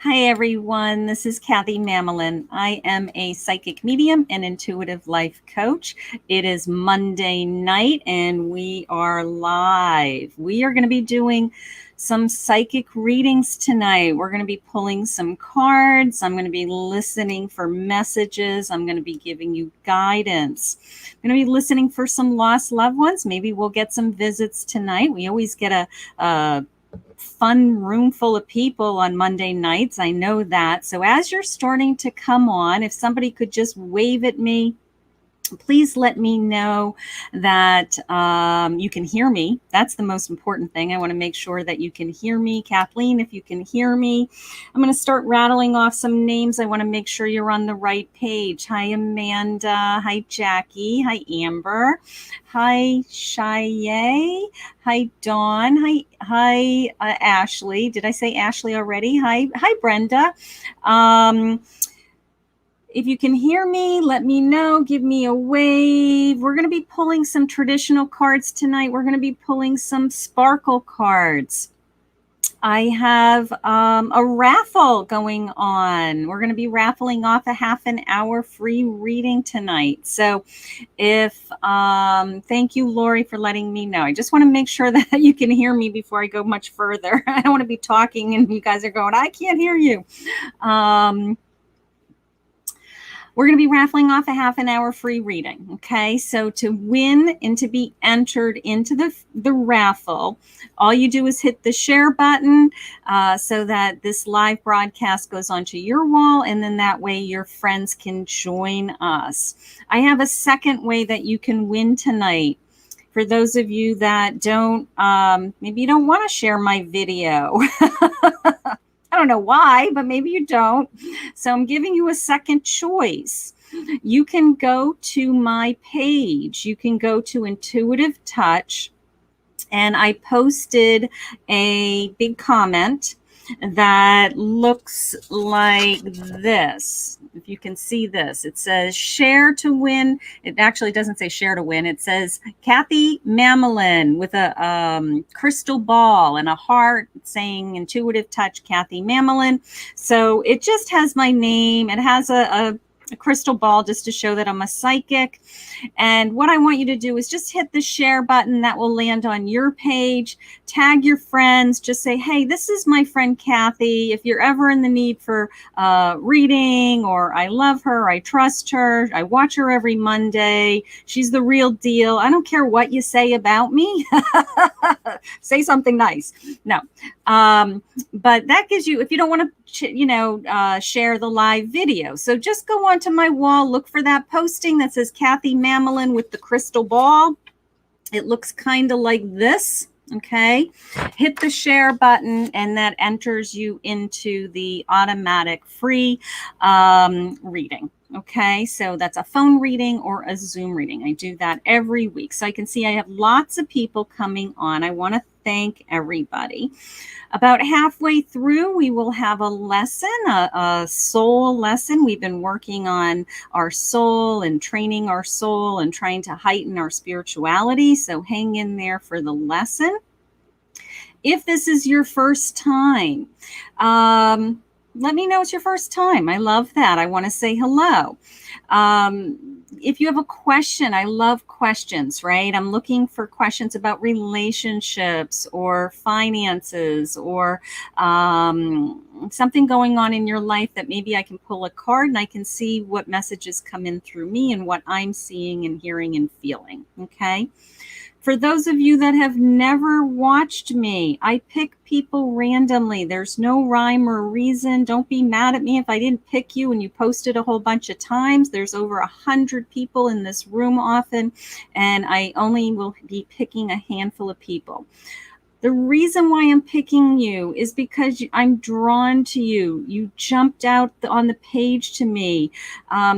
Hi, everyone. This is Kathy Mamolen. I am a psychic medium and intuitive life coach. It is Monday night and we are live. We are going to be doing some psychic readings tonight. We're going to be pulling some cards. I'm going to be listening for messages. I'm going to be giving you guidance. I'm going to be listening for some lost loved ones. Maybe we'll get some visits tonight. We always get a fun room full of people on Monday nights. I know that. So as you're starting to come on, if somebody could just wave at me, please let me know that you can hear me. That's the most important thing. I want to make sure that you can hear me. Kathleen, if you can hear me. I'm going to start rattling off some names. I want to make sure you're on the right page. Hi, Amanda. Hi, Jackie. Hi, Amber. Hi, Shaye. Hi, Dawn. Hi, Ashley. Did I say Ashley already? Hi, Brenda. If you can hear me, let me know. Give me a wave. We're going to be pulling some traditional cards tonight. We're going to be pulling some sparkle cards. I have a raffle going on. We're going to be raffling off a half an hour free reading tonight. So thank you, Lori, for letting me know. I just want to make sure that you can hear me before I go much further. I don't want to be talking and you guys are going, I can't hear you. We're going to be raffling off a half an hour free reading. Okay. So to win and to be entered into the raffle, all you do is hit the share button so that this live broadcast goes onto your wall. And then that way your friends can join us. I have a second way that you can win tonight. For those of you that don't, maybe you don't want to share my video. I don't know why, but maybe you don't. So I'm giving you a second choice. You can go to my page. You can go to Intuitive Touch, and I posted a big comment that looks like this. If you can see this, it says share to win. It actually doesn't say share to win. It says Kathy Mamolen with a crystal ball and a heart saying Intuitive Touch Kathy Mamolen. So it just has my name. It has a crystal ball just to show that I'm a psychic. And what I want you to do is just hit the share button that will land on your page. Tag your friends. Just say, hey, this is my friend Kathy. If you're ever in the need for reading, or I love her, I trust her, I watch her every Monday, she's the real deal. I don't care what you say about me. Say something nice. No. But that gives you, if you don't want to, share the live video. So just go onto my wall, look for that posting that says Kathy Mamolen with the crystal ball. It looks kind of like this. Okay. Hit the share button and that enters you into the automatic free reading. Okay, so that's a phone reading or a Zoom reading. I do that every week. So I can see I have lots of people coming on. I want to thank everybody. About halfway through, we will have a lesson, a soul lesson. We've been working on our soul and training our soul and trying to heighten our spirituality. So hang in there for the lesson. If this is your first time, let me know it's your first time. I love that. I want to say hello. If you have a question, I love questions, right? I'm looking for questions about relationships or finances or something going on in your life that maybe I can pull a card and I can see what messages come in through me and what I'm seeing and hearing and feeling. Okay. For those of you that have never watched me, I pick people randomly. There's no rhyme or reason. Don't be mad at me if I didn't pick you and you posted a whole bunch of times. There's over 100 people in this room often, and I only will be picking a handful of people. The reason why I'm picking you is because I'm drawn to you. You jumped out on the page to me.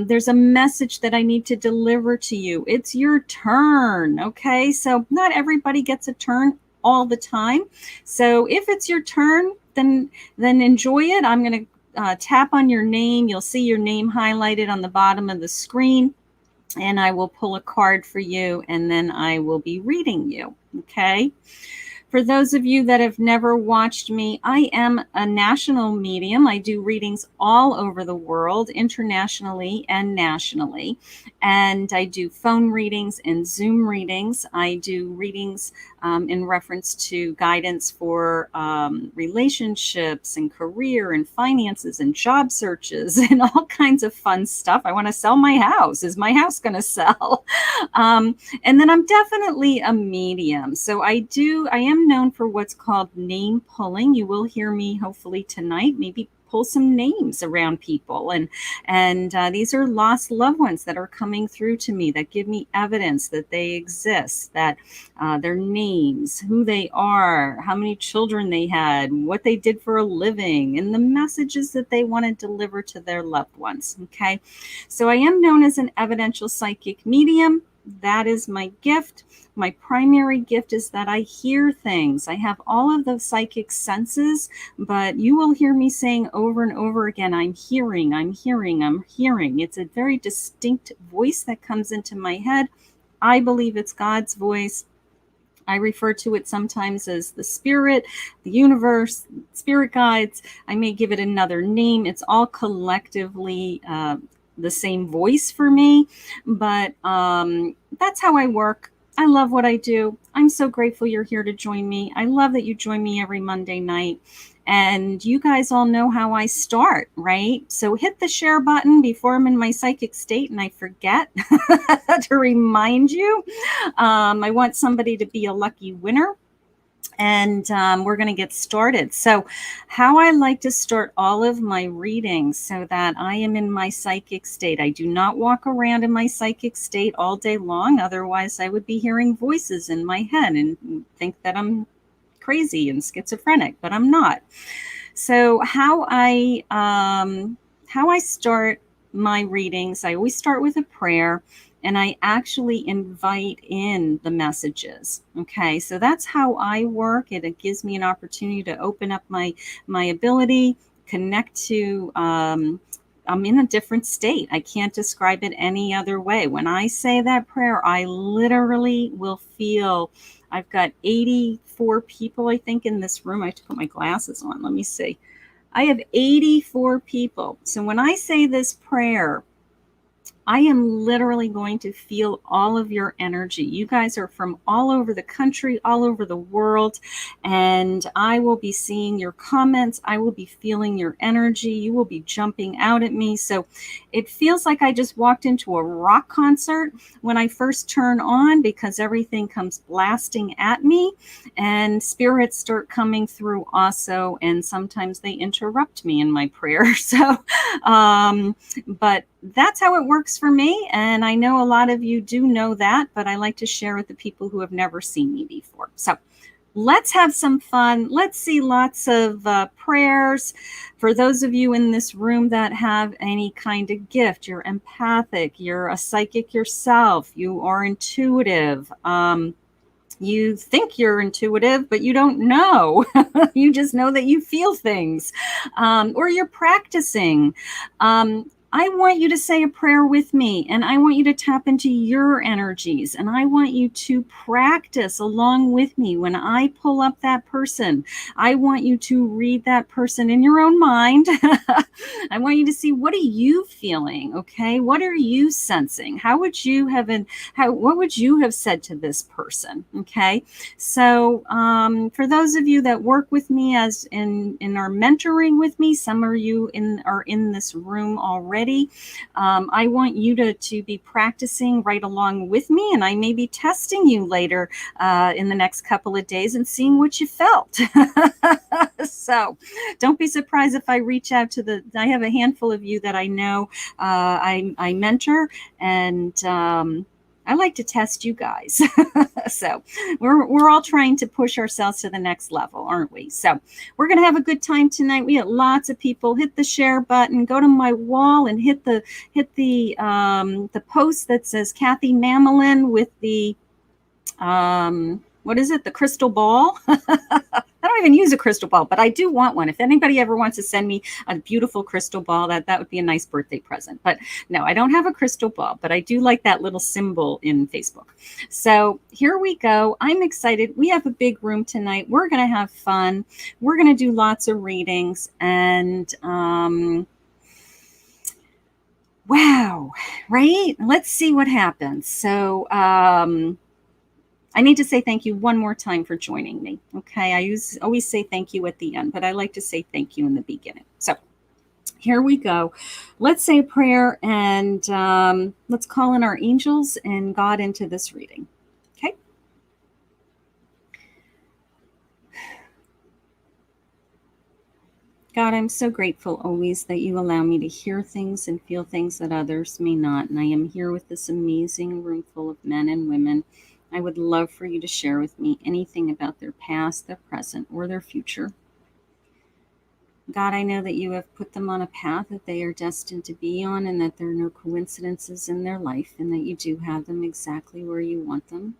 There's a message that I need to deliver to you. It's your turn, okay? So not everybody gets a turn all the time. So if it's your turn, then enjoy it. I'm going to tap on your name. You'll see your name highlighted on the bottom of the screen, and I will pull a card for you, and then I will be reading you, okay? For those of you that have never watched me, I am a national medium. I do readings all over the world, internationally and nationally. And I do phone readings and Zoom readings. I do readings in reference to guidance for relationships and career and finances and job searches and all kinds of fun stuff. I want to sell my house. Is my house going to sell? And then I'm definitely a medium. So I am known for what's called name pulling. You will hear me hopefully tonight, maybe pull some names around people, and these are lost loved ones that are coming through to me that give me evidence that they exist, that their names, who they are, how many children they had, what they did for a living, and the messages that they want to deliver to their loved ones. Okay, so I am known as an evidential psychic medium. That is my gift. My primary gift is that I hear things. I have all of the psychic senses, but you will hear me saying over and over again, I'm hearing, I'm hearing, I'm hearing. It's a very distinct voice that comes into my head. I believe it's God's voice. I refer to it sometimes as the spirit, the universe, spirit guides. I may give it another name. It's all collectively the same voice for me, but that's how I work. I love what I do. I'm so grateful you're here to join me. I love that you join me every Monday night. And you guys all know how I start, right? So hit the share button before I'm in my psychic state and I forget to remind you. I want somebody to be a lucky winner. And we're going to get started. So how I like to start all of my readings so that I am in my psychic state. I do not walk around in my psychic state all day long. Otherwise, I would be hearing voices in my head and think that I'm crazy and schizophrenic, but I'm not. So how I start my readings, I always start with a prayer. And I actually invite in the messages. Okay, so that's how I work. It gives me an opportunity to open up my ability, connect to. I'm in a different state. I can't describe it any other way. When I say that prayer, I literally will feel. I've got 84 people, I think, in this room. I have to put my glasses on. Let me see. I have 84 people. So when I say this prayer, I am literally going to feel all of your energy. You guys are from all over the country, all over the world, and I will be seeing your comments. I will be feeling your energy. You will be jumping out at me. So it feels like I just walked into a rock concert when I first turn on, because everything comes blasting at me and spirits start coming through also. And sometimes they interrupt me in my prayer. So, but that's how it works for me. And I know a lot of you do know that, but I like to share with the people who have never seen me before. So let's have some fun. Let's see lots of prayers. For those of you in this room that have any kind of gift, you're empathic, you're a psychic yourself, you are intuitive. You think you're intuitive, but you don't know. You just know that you feel things, or you're practicing. I want you to say a prayer with me, and I want you to tap into your energies, and I want you to practice along with me. When I pull up that person, I want you to read that person in your own mind. I want you to see, what are you feeling? Okay, what are you sensing? What would you have said to this person? Okay, so for those of you that work with me as in our mentoring with me, some of you are in this room already. I want you to be practicing right along with me, and I may be testing you later in the next couple of days and seeing what you felt. So don't be surprised if I reach out to I have a handful of you that I know I mentor, and I like to test you guys. So we're all trying to push ourselves to the next level, aren't we? So we're going to have a good time tonight. We have lots of people. Hit the share button, go to my wall and hit the post that says Kathy Mamolen with the what is it? The crystal ball. I don't even use a crystal ball, but I do want one. If anybody ever wants to send me a beautiful crystal ball, that would be a nice birthday present. But no, I don't have a crystal ball, but I do like that little symbol in Facebook. So here we go. I'm excited. We have a big room tonight. We're going to have fun. We're going to do lots of readings, and wow, right? Let's see what happens. So I need to say thank you one more time for joining me. Okay, I always say thank you at the end, but I like to say thank you in the beginning. So here we go. Let's say a prayer, and let's call in our angels and God into this reading. Okay. God, I'm so grateful always that you allow me to hear things and feel things that others may not. And I am here with this amazing room full of men and women. I would love for you to share with me anything about their past, their present, or their future. God, I know that you have put them on a path that they are destined to be on, and that there are no coincidences in their life, and that you do have them exactly where you want them.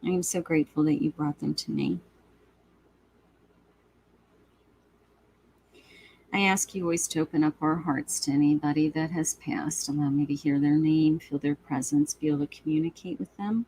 I am so grateful that you brought them to me. I ask you always to open up our hearts to anybody that has passed. Allow me to hear their name, feel their presence, be able to communicate with them.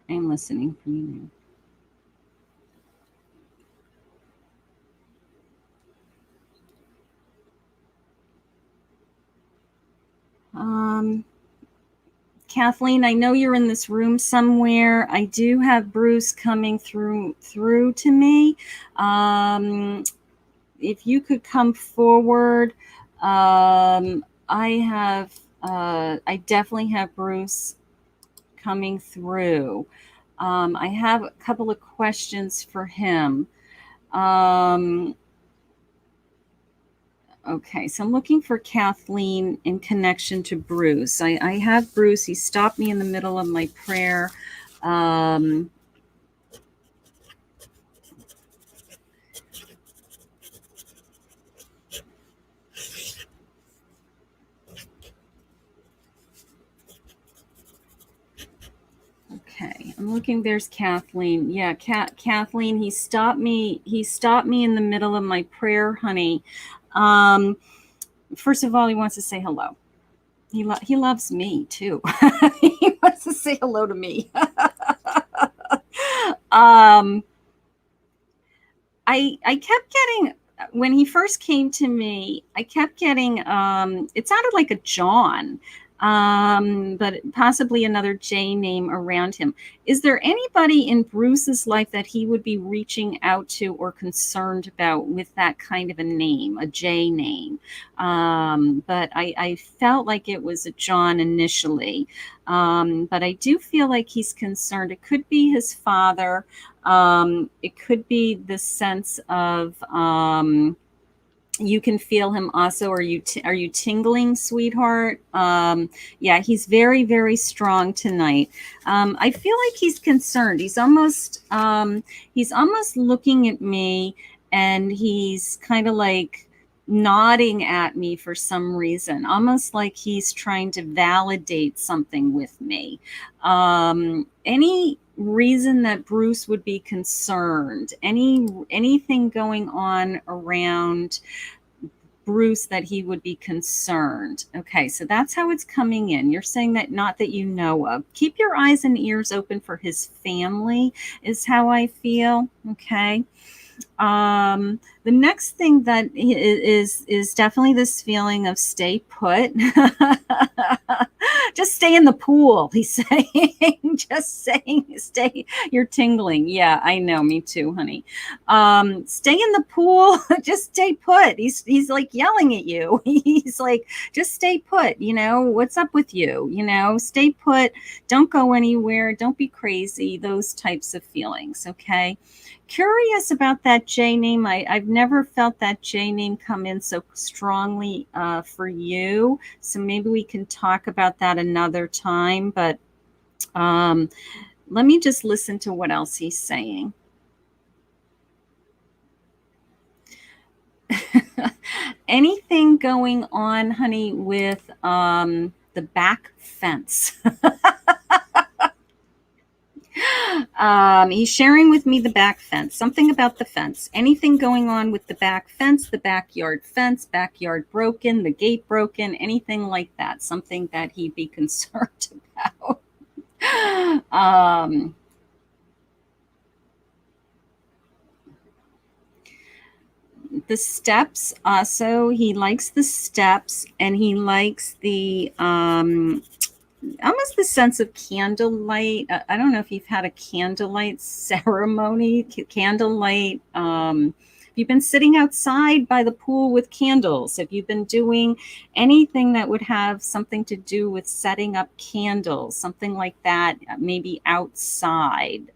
I am listening for you now. Kathleen, I know you're in this room somewhere. I do have Bruce coming through to me. If you could come forward, I definitely have Bruce coming through. I have a couple of questions for him. Okay, so I'm looking for Kathleen in connection to Bruce. I have Bruce. He stopped me in the middle of my prayer. Okay, I'm looking. There's Kathleen. Yeah, Kathleen. He stopped me. He stopped me in the middle of my prayer, honey. First of all, he wants to say hello. He loves me too. He wants to say hello to me. I kept getting, when he first came to me, I kept getting, it sounded like a John, but possibly another J name around him. Is there anybody in Bruce's life that he would be reaching out to or concerned about with that kind of a name, a J name? But I felt like it was a John initially. But I do feel like he's concerned. It could be his father. It could be the sense of you can feel him also. Are you tingling, sweetheart? Yeah, he's very, very strong tonight. I feel like he's concerned. He's almost looking at me, and he's kind of like nodding at me for some reason, almost like he's trying to validate something with me. Any reason that Bruce would be concerned? Anything going on around Bruce that he would be concerned? Okay, so that's how it's coming in. You're saying that not that you know of. Keep your eyes and ears open for his family is how I feel. Okay. The next thing that is definitely this feeling of stay put. Just stay in the pool, he's saying. Just saying, stay. You're tingling. Yeah, I know. Me too, honey. Stay in the pool. Just stay put. He's like yelling at you. He's like, just stay put. You know, what's up with you? You know, stay put. Don't go anywhere. Don't be crazy. Those types of feelings. Okay. Curious about that J name. I've never felt that J name come in so strongly for you. So maybe we can talk about that another time. But let me just listen to what else he's saying. Anything going on, honey, with the back fence? He's sharing with me the back fence, something about the fence. Anything going on with the back fence, the backyard broken, the gate broken, anything like that, something that he'd be concerned about. The steps also, he likes the steps, and he likes the almost the sense of candlelight. I don't know if you've had a candlelight ceremony, candlelight. If you've been sitting outside by the pool with candles, if you've been doing anything that would have something to do with setting up candles, something like that, maybe outside.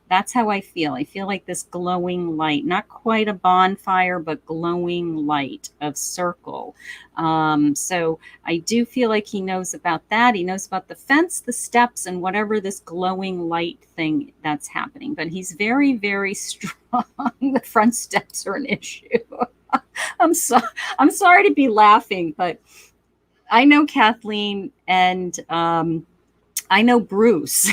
That's how I feel. I feel like this glowing light, not quite a bonfire, but glowing light of circle. So I do feel like he knows about that. He knows about the fence, the steps, and whatever this glowing light thing that's happening. But he's very, very strong. The front steps are an issue. I'm sorry to be laughing, but I know Kathleen, and I know Bruce.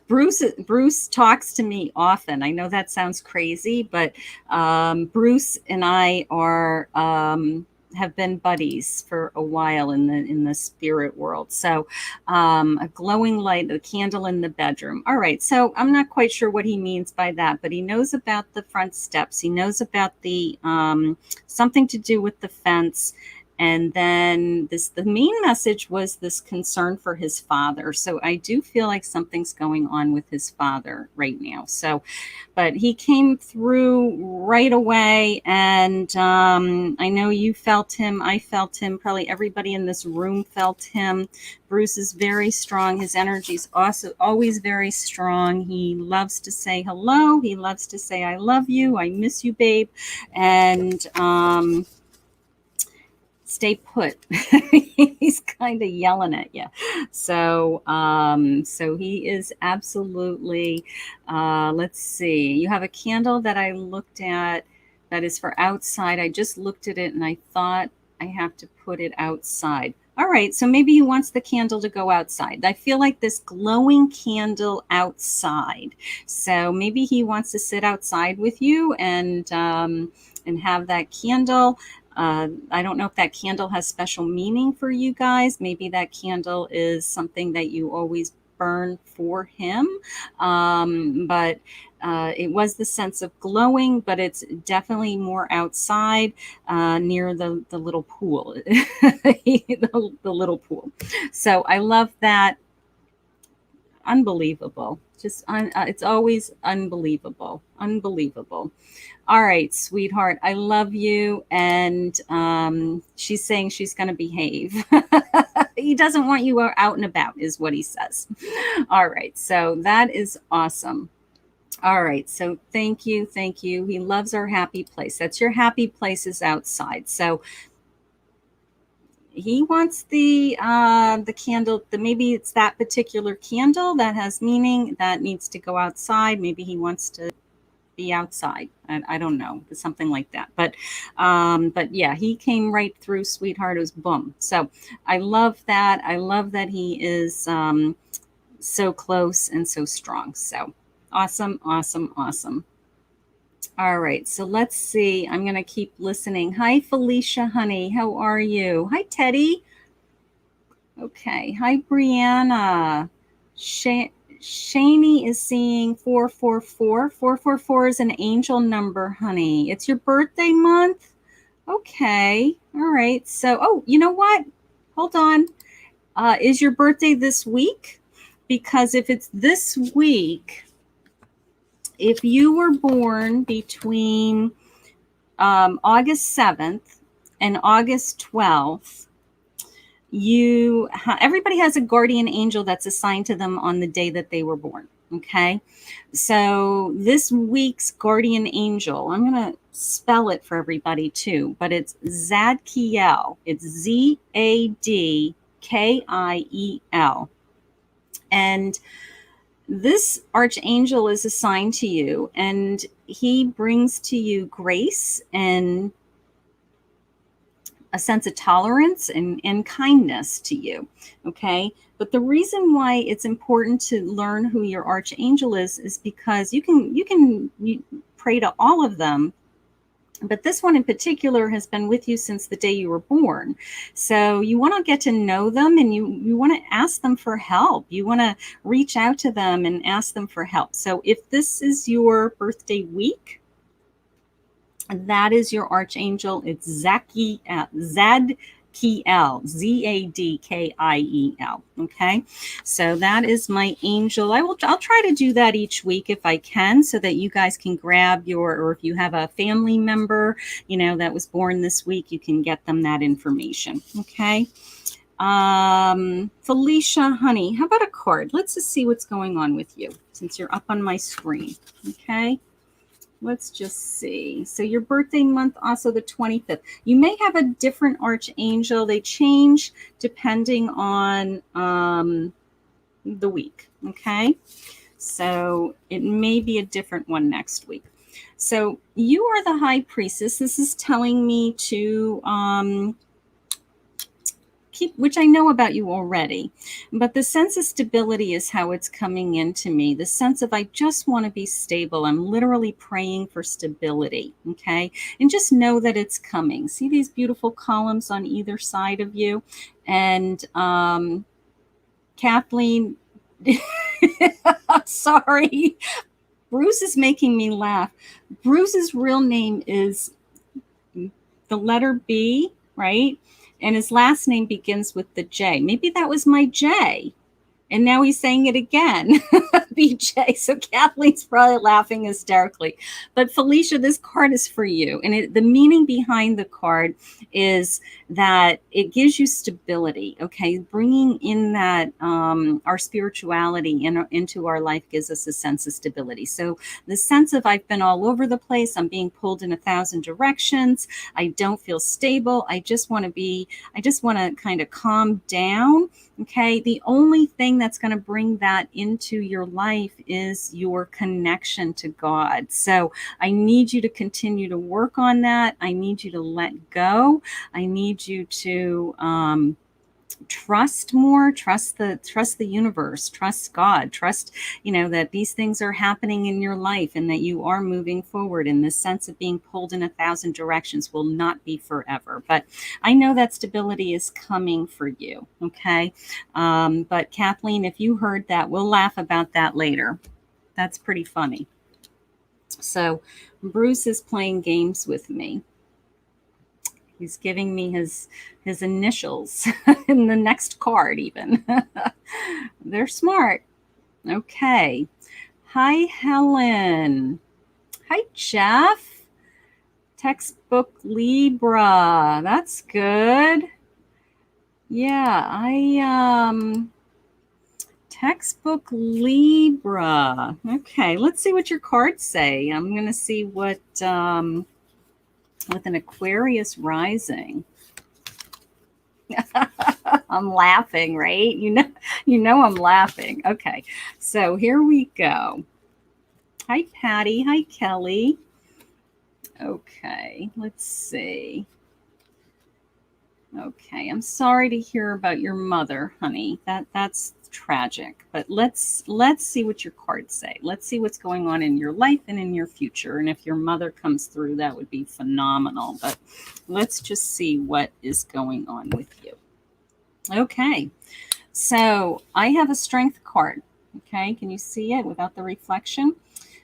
Bruce talks to me often. I know that sounds crazy, but Bruce and I are have been buddies for a while in the spirit world. So a glowing light, a candle in the bedroom. All right. So I'm not quite sure what he means by that, but he knows about the front steps. He knows about the something to do with the fence. And then the main message was this concern for his father. So I do feel like something's going on with his father right now. So, but he came through right away. And I know you felt him. I felt him. Probably everybody in this room felt him. Bruce is very strong. His energy is also always very strong. He loves to say hello. He loves to say, I love you. I miss you, babe. And, stay put. He's kind of yelling at you. So so he is absolutely let's see. You have a candle that I looked at that is for outside. I just looked at it and I thought I have to put it outside. All right, so maybe he wants the candle to go outside. I feel like this glowing candle outside. So maybe he wants to sit outside with you and have that candle. I don't know if that candle has special meaning for you guys. Maybe that candle is something that you always burn for him. But it was the sense of glowing, but it's definitely more outside near the little pool, the little pool. So I love that. Unbelievable. Just it's always unbelievable. Unbelievable. All right, sweetheart, I love you. And she's saying she's going to behave. He doesn't want you out and about, is what he says. All right, so that is awesome. All right, so thank you, thank you. He loves our happy place. That's your happy place is outside. So he wants the candle. Maybe it's that particular candle that has meaning that needs to go outside. Maybe he wants to be outside. I don't know, something like that. But yeah, he came right through, sweetheart. It was boom. So I love that. I love that he is so close and so strong. So awesome, awesome, awesome. All right, so let's see. I'm going to keep listening. Hi, Felicia, honey. How are you? Hi, Teddy. Okay. Hi, Brianna. Shani is seeing 444. 444 is an angel number, honey. It's your birthday month? Okay. All right. So, oh, you know what? Hold on. Is your birthday this week? Because if it's this week, if you were born between August 7th and August 12th, everybody has a guardian angel that's assigned to them on the day that they were born. Okay. So this week's guardian angel, I'm going to spell it for everybody too, but it's Zadkiel. It's Zadkiel. And this archangel is assigned to you, and he brings to you grace and a sense of tolerance and kindness to you. Okay. But the reason why it's important to learn who your archangel is because you can pray to all of them. But this one in particular has been with you since the day you were born. So you want to get to know them, and you want to ask them for help. You want to reach out to them and ask them for help. So if this is your birthday week, that is your archangel. It's Zadkiel, Zadkiel. Okay, so that is my angel. I'll try to do that each week if I can, so that you guys can grab or if you have a family member, that was born this week, you can get them that information. Okay. Felicia, honey, how about a card? Let's just see what's going on with you since you're up on my screen. Okay. Let's just see. So your birthday month, also the 25th. You may have a different archangel. They change depending on the week. Okay. So it may be a different one next week. So you are the high priestess. This is telling me to which I know about you already, but the sense of stability is how it's coming into me. The sense of, I just want to be stable. I'm literally praying for stability. Okay. And just know that it's coming. See these beautiful columns on either side of you. And, Kathleen, sorry, Bruce is making me laugh. Bruce's real name is the letter B, right? And his last name begins with the J. Maybe that was my J. And now he's saying it again, BJ. So Kathleen's probably laughing hysterically. But Felicia, this card is for you. And the meaning behind the card is that it gives you stability, okay? Bringing in that our spirituality into our life gives us a sense of stability. So the sense of, I've been all over the place. I'm being pulled in 1,000 directions. I don't feel stable. I just want to kind of calm down. Okay. The only thing that's going to bring that into your life is your connection to God. So I need you to continue to work on that. I need you to let go. I need you to, trust more, trust the universe, trust God, trust, that these things are happening in your life and that you are moving forward. And this sense of being pulled in 1,000 directions will not be forever. But I know that stability is coming for you. Okay. But Kathleen, if you heard that, we'll laugh about that later. That's pretty funny. So Bruce is playing games with me. He's giving me his initials in the next card even. They're smart. Okay. Hi, Helen. Hi, Jeff. Textbook Libra. That's good. Yeah, textbook Libra. Okay, let's see what your cards say. I'm going to see what... with an Aquarius rising. I'm laughing, right? You know I'm laughing. Okay, so here we go. Hi, Patty. Hi, Kelly. Okay, let's see. Okay, I'm sorry to hear about your mother, honey. That's tragic. But let's see what your cards say. Let's see what's going on in your life and in your future. And if your mother comes through, that would be phenomenal. But let's just see what is going on with you. Okay, so I have a strength card. Okay, can you see it without the reflection?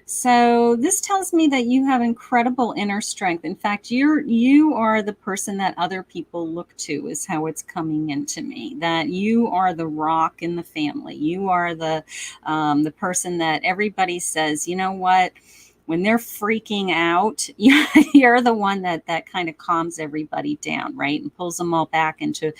So this tells me that you have incredible inner strength. In fact, you are the person that other people look to, is how it's coming into me. That you are the rock in the family. You are the person that everybody says, you know what? When they're freaking out, you're the one that kind of calms everybody down, right? And pulls them all back into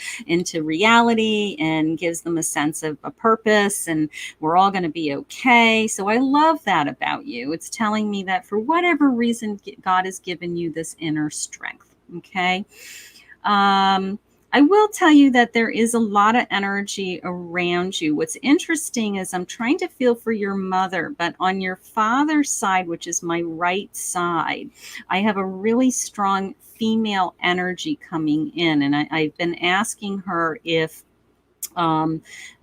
reality and gives them a sense of a purpose, and we're all going to be okay. So I love that about you. It's telling me that for whatever reason, God has given you this inner strength. Okay. I will tell you that there is a lot of energy around you. What's interesting is I'm trying to feel for your mother, but on your father's side, which is my right side, I have a really strong female energy coming in. And I've been asking her if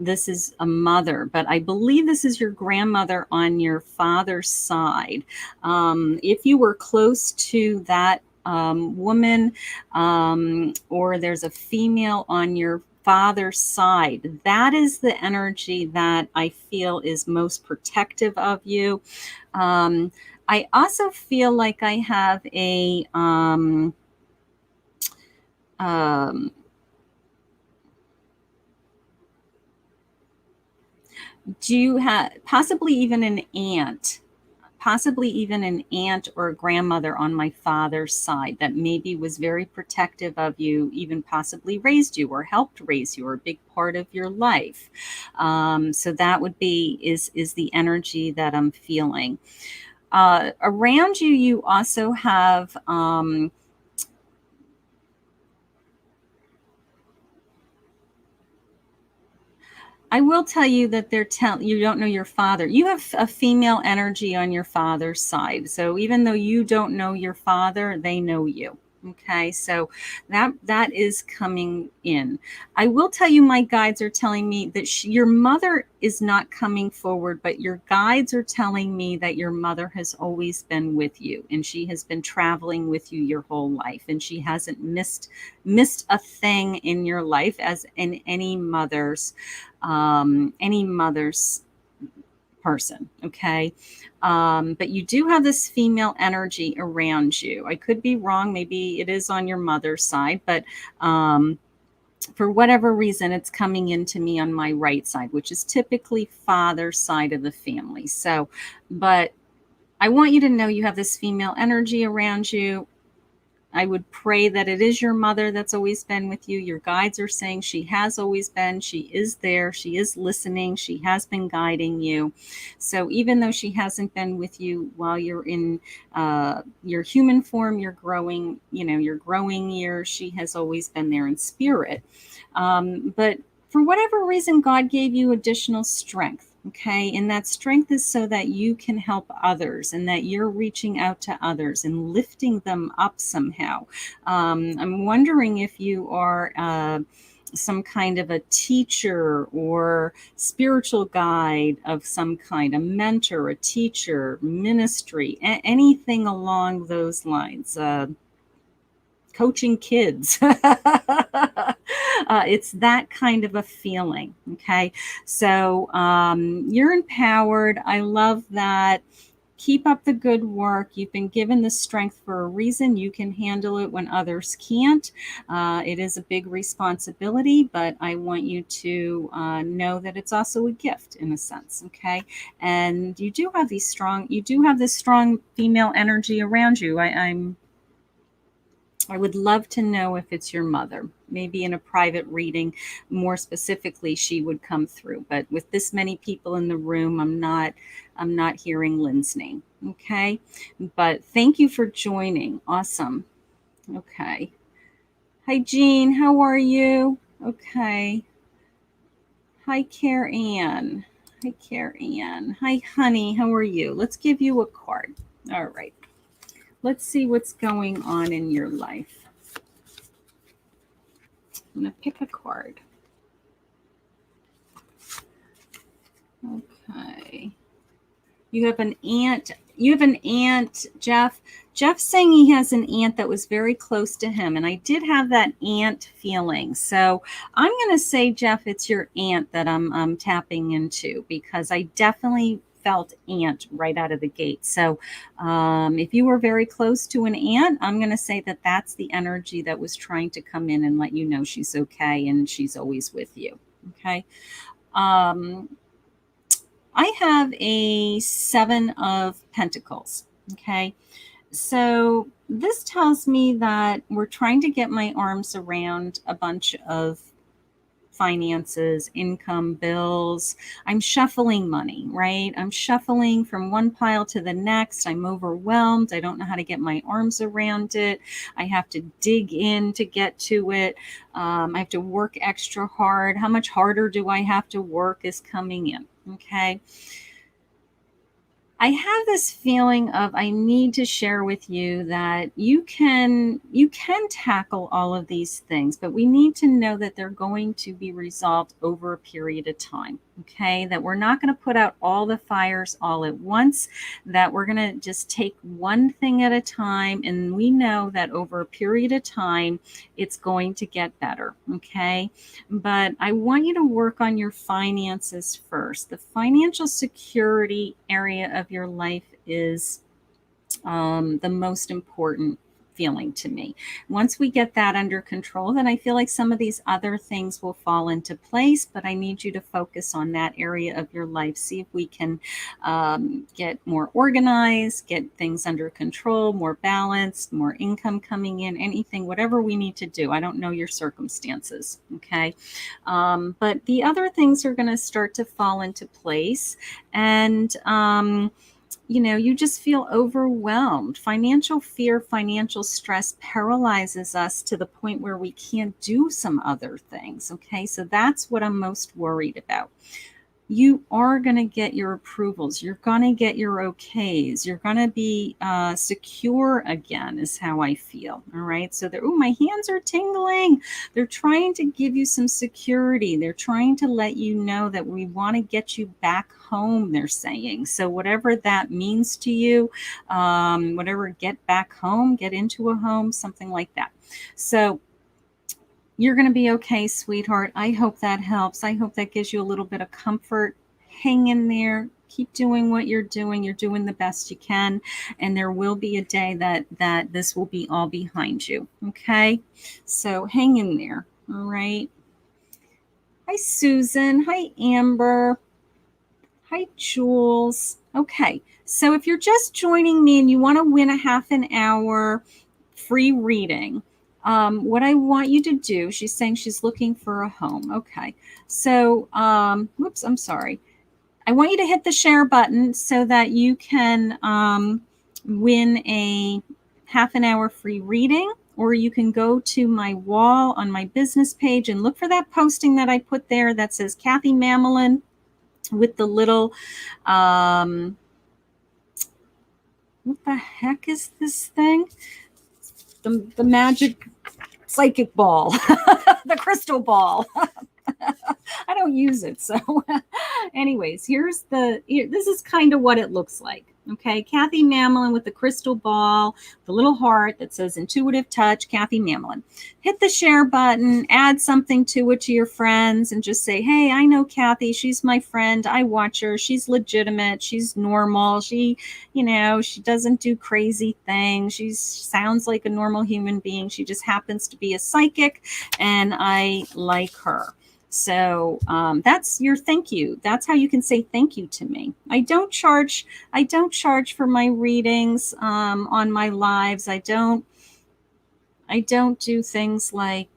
this is a mother, but I believe this is your grandmother on your father's side. If you were close to that woman, or there's a female on your father's side, that is the energy that I feel is most protective of you. I also feel like I have a um, do you have possibly even an aunt, or a grandmother on my father's side that maybe was very protective of you, even possibly raised you or helped raise you, or a big part of your life. So that would be is the energy that I'm feeling. Around you, you also have I will tell you that you don't know your father. You have a female energy on your father's side. So even though you don't know your father, they know you. Okay, so that is coming in. I will tell you, my guides are telling me that your mother is not coming forward, but your guides are telling me that your mother has always been with you, and she has been traveling with you your whole life, and she hasn't missed a thing in your life, as in any mother's person. Okay. But you do have this female energy around you. I could be wrong. Maybe it is on your mother's side, but for whatever reason, it's coming into me on my right side, which is typically father's side of the family. So, but I want you to know you have this female energy around you. I would pray that it is your mother that's always been with you. Your guides are saying she has always been. She is there. She is listening. She has been guiding you. So even though she hasn't been with you while you're in your human form, your growing years, she has always been there in spirit. But for whatever reason, God gave you additional strength. Okay. And that strength is so that you can help others, and that you're reaching out to others and lifting them up somehow. I'm wondering if you are some kind of a teacher or spiritual guide of some kind, a mentor, a teacher, ministry, anything along those lines. Coaching kids. It's that kind of a feeling. Okay. So you're empowered. I love that. Keep up the good work. You've been given the strength for a reason. You can handle it when others can't. It is a big responsibility, but I want you to know that it's also a gift in a sense. Okay. And you do have this strong female energy around you. I would love to know if it's your mother. Maybe in a private reading, more specifically, she would come through. But with this many people in the room, I'm not hearing Lynn's name. Okay. But thank you for joining. Awesome. Okay. Hi, Jean. How are you? Okay. Hi, Care Ann. Hi, Care Ann. Hi, honey. How are you? Let's give you a card. All right. Let's see what's going on in your life. I'm going to pick a card. Okay. You have an aunt. You have an aunt, Jeff. Jeff's saying he has an aunt that was very close to him. And I did have that aunt feeling. So I'm going to say, Jeff, it's your aunt that I'm tapping into, because I definitely felt aunt right out of the gate. So if you were very close to an aunt, I'm going to say that that's the energy that was trying to come in and let you know she's okay and she's always with you. Okay. Um, I have a 7 of Pentacles. Okay. So this tells me that we're trying to get my arms around a bunch of finances, income, bills. I'm shuffling money, right? I'm shuffling from one pile to the next. I'm overwhelmed. I don't know how to get my arms around it. I have to dig in to get to it. I have to work extra hard. How much harder do I have to work is coming in. Okay. I have this feeling of I need to share with you that you can tackle all of these things, but we need to know that they're going to be resolved over a period of time. Okay, that we're not going to put out all the fires all at once, that we're going to just take one thing at a time, and we know that over a period of time it's going to get better. Okay, but I want you to work on your finances first. The financial security area of your life is the most important feeling to me. Once we get that under control, then I feel like some of these other things will fall into place, but I need you to focus on that area of your life. See if we can get more organized, get things under control, more balanced, more income coming in, anything, whatever we need to do. I don't know your circumstances, okay? But the other things are going to start to fall into place. And, you just feel overwhelmed. Financial fear, financial stress paralyzes us to the point where we can't do some other things. Okay, so that's what I'm most worried about. You are going to get your approvals. You're going to get your okays. You're going to be secure again, is how I feel. All right. So my hands are tingling. They're trying to give you some security. They're trying to let you know that we want to get you back home, they're saying. So whatever that means to you, whatever, get back home, get into a home, something like that. So you're going to be okay, sweetheart. I hope that helps. I hope that gives you a little bit of comfort. Hang in there. Keep doing what you're doing. You're doing the best you can. And there will be a day that this will be all behind you. Okay? So hang in there. All right. Hi, Susan. Hi, Amber. Hi, Jules. Okay. So if you're just joining me and you want to win a half an hour free reading, what I want you to do, she's saying she's looking for a home. Okay. So, whoops, I'm sorry. I want you to hit the share button so that you can win a half an hour free reading, or you can go to my wall on my business page and look for that posting that I put there that says Kathy Mamolen with the little, what the heck is this thing? The magic psychic ball, the crystal ball. I don't use it. So anyways, this is kind of what it looks like. Okay, Kathy Mamolen with the crystal ball, the little heart that says intuitive touch, Kathy Mamolen. Hit the share button, add something to it to your friends, and just say, hey, I know Kathy. She's my friend. I watch her. She's legitimate. She's normal. She doesn't do crazy things. She sounds like a normal human being. She just happens to be a psychic, and I like her. So that's your thank you. That's how you can say thank you to me. I don't charge for my readings on my lives. I don't do things like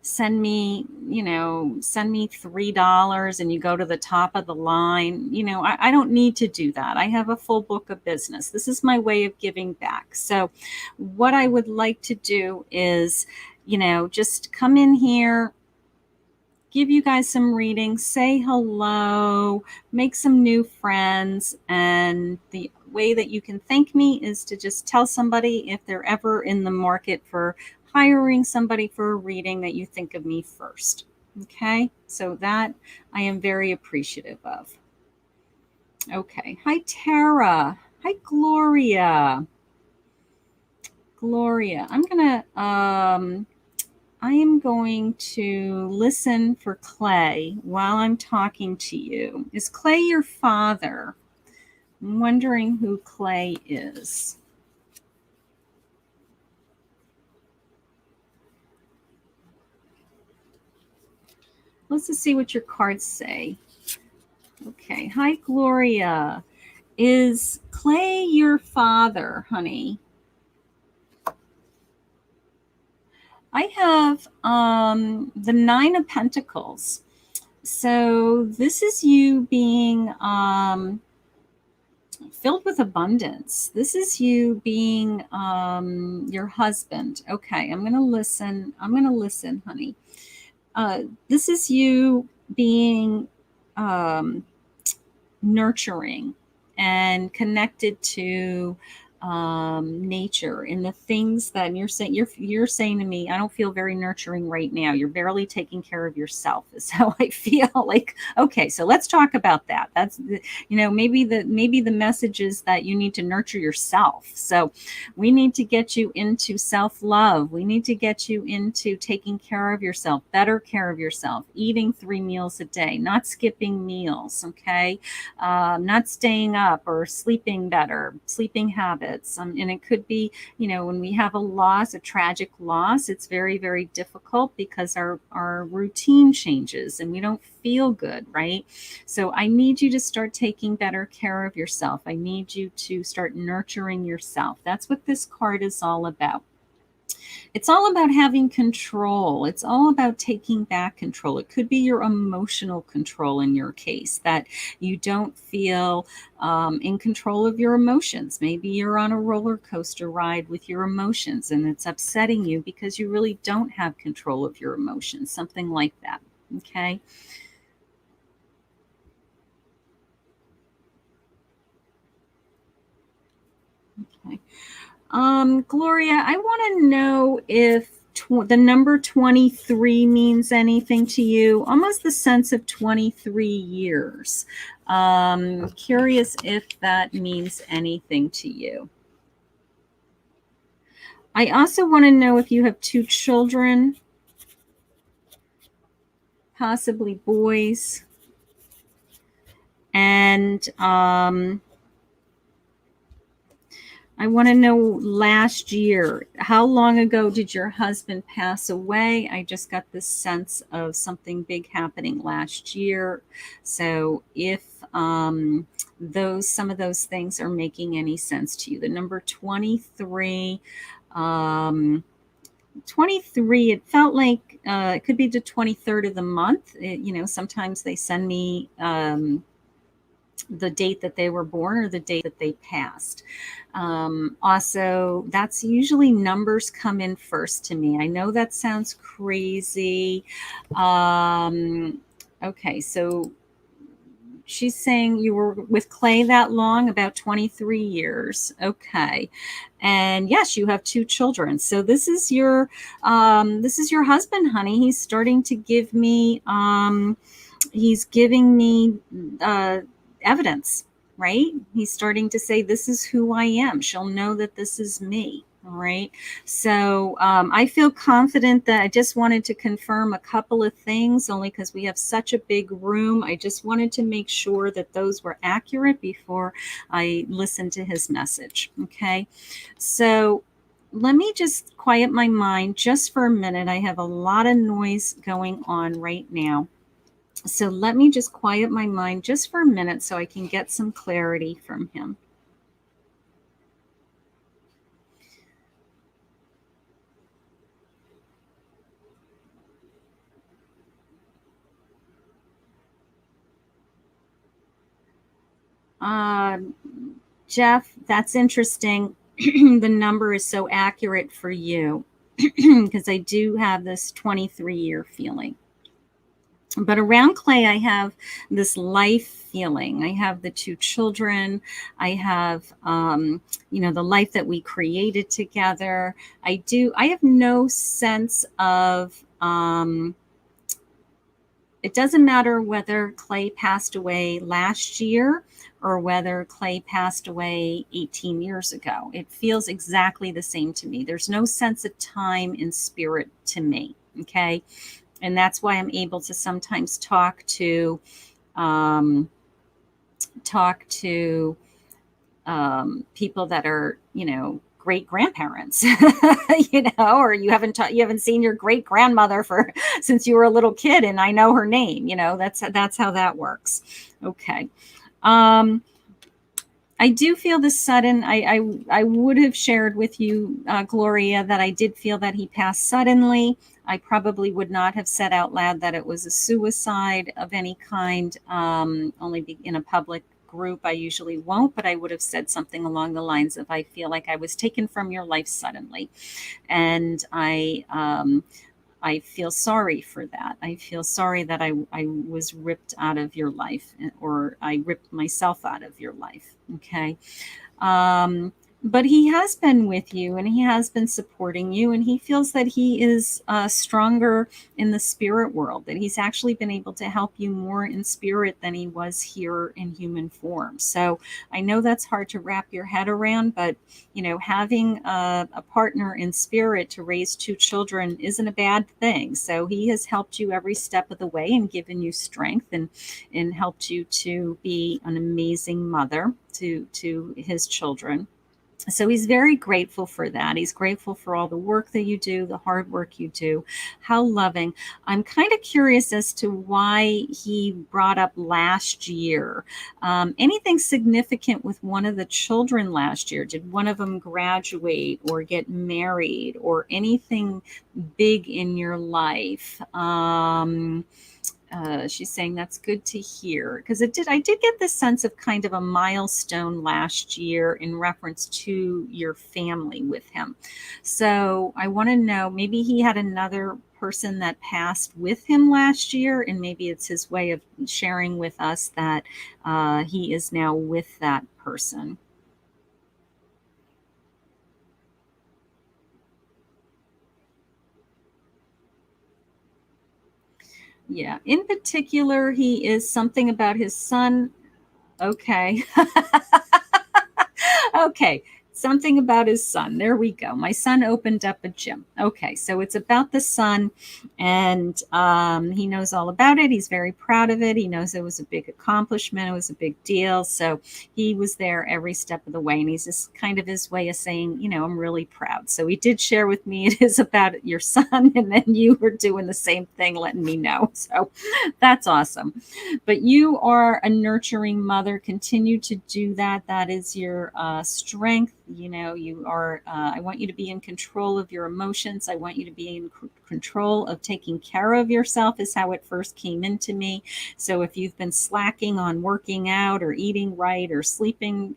send me $3 and you go to the top of the line. I don't need to do that. I have a full book of business. This is my way of giving back. So what I would like to do is, just come in here, give you guys some readings, say hello, make some new friends. And the way that you can thank me is to just tell somebody, if they're ever in the market for hiring somebody for a reading, that you think of me first. Okay, so that I am very appreciative of. Okay. Hi, Tara. Hi, Gloria. Gloria. I am going to listen for Clay while I'm talking to you. Is Clay your father? I'm wondering who Clay is. Let's just see what your cards say. Okay. Hi, Gloria. Is Clay your father, honey? I have the Nine of Pentacles. So this is you being filled with abundance. This is you being your husband. Okay, I'm going to listen. I'm going to listen, honey. This is you being nurturing and connected to nature and the things that you're saying to me. I don't feel very nurturing right now. You're barely taking care of yourself is how I feel. Like, okay, so let's talk about that. That's maybe the message is that you need to nurture yourself. So we need to get you into self-love. We need to get you into taking care of yourself, better care of yourself, eating 3 meals a day, not skipping meals. Okay, not staying up or sleeping better, sleeping habits. And it could be, when we have a loss, a tragic loss, it's very, very difficult because our routine changes and we don't feel good, right? So I need you to start taking better care of yourself. I need you to start nurturing yourself. That's what this card is all about. It's all about having control. It's all about taking back control. It could be your emotional control in your case, that you don't feel in control of your emotions. Maybe you're on a roller coaster ride with your emotions and it's upsetting you because you really don't have control of your emotions, something like that. Okay. Okay. Gloria, I want to know if the number 23 means anything to you. Almost the sense of 23 years. Curious if that means anything to you. I also want to know if you have 2 children, possibly boys. And I want to know last year, how long ago did your husband pass away? I just got this sense of something big happening last year. So if some of those things are making any sense to you, the number 23, 23, it felt like it could be the 23rd of the month. Sometimes they send me the date that they were born or the date that they passed. Also, that's usually numbers come in first to me. I know that sounds crazy. Okay, so she's saying you were with Clay that long, about 23 years. Okay. And yes, you have 2 children. So this is your husband, honey. He's starting to give me he's giving me evidence, right? He's starting to say, this is who I am. She'll know that this is me. All right. So I feel confident that I just wanted to confirm a couple of things only because we have such a big room. I just wanted to make sure that those were accurate before I listened to his message. Okay. So let me just quiet my mind just for a minute. I have a lot of noise going on right now. So let me just quiet my mind just for a minute so I can get some clarity from him. Jeff, that's interesting. The number is so accurate for you because I do have this 23-year feeling. But around Clay, I have this life feeling. I have the 2 children. I have, the life that we created together. I have no sense of it doesn't matter whether Clay passed away last year or whether Clay passed away 18 years ago. It feels exactly the same to me. There's no sense of time in spirit to me. Okay. And that's why I'm able to sometimes talk to people that are, great grandparents, or you haven't seen your great grandmother for since you were a little kid, and I know her name. That's how that works. Okay. I do feel this sudden. I would have shared with you, Gloria, that I did feel that he passed suddenly. I probably would not have said out loud that it was a suicide of any kind, only in a public group. I usually won't, but I would have said something along the lines of, I feel like I was taken from your life suddenly. And I feel sorry for that. I feel sorry that I was ripped out of your life, or I ripped myself out of your life. Okay. But he has been with you, and he has been supporting you, and he feels that he is stronger in the spirit world, that he's actually been able to help you more in spirit than he was here in human form. So I know that's hard to wrap your head around, but having a partner in spirit to raise two children isn't a bad thing. So he has helped you every step of the way and given you strength, and helped you to be an amazing mother to his children. So he's very grateful for that. He's grateful for all the work that you do, the hard work you do. How loving. I'm kind of curious as to why he brought up last year. Anything significant with one of the children last year? Did one of them graduate or get married, or anything big in your life? She's saying that's good to hear, because I did get this sense of kind of a milestone last year in reference to your family with him. So I want to know, maybe he had another person that passed with him last year, and maybe it's his way of sharing with us that he is now with that person. Yeah. In particular, he is something about his son. Okay. Okay, something about his son. There we go. My son opened up a gym. Okay, so it's about the son, and he knows all about it. He's very proud of it. He knows it was a big accomplishment. It was a big deal. So he was there every step of the way, and he's just kind of his way of saying, I'm really proud. So he did share with me it is about your son, and then you were doing the same thing, letting me know. So that's awesome. But you are a nurturing mother. Continue to do that. That is your strength. You are, I want you to be in control of your emotions. I want you to be in control of taking care of yourself, is how it first came into me. So if you've been slacking on working out or eating right or sleeping,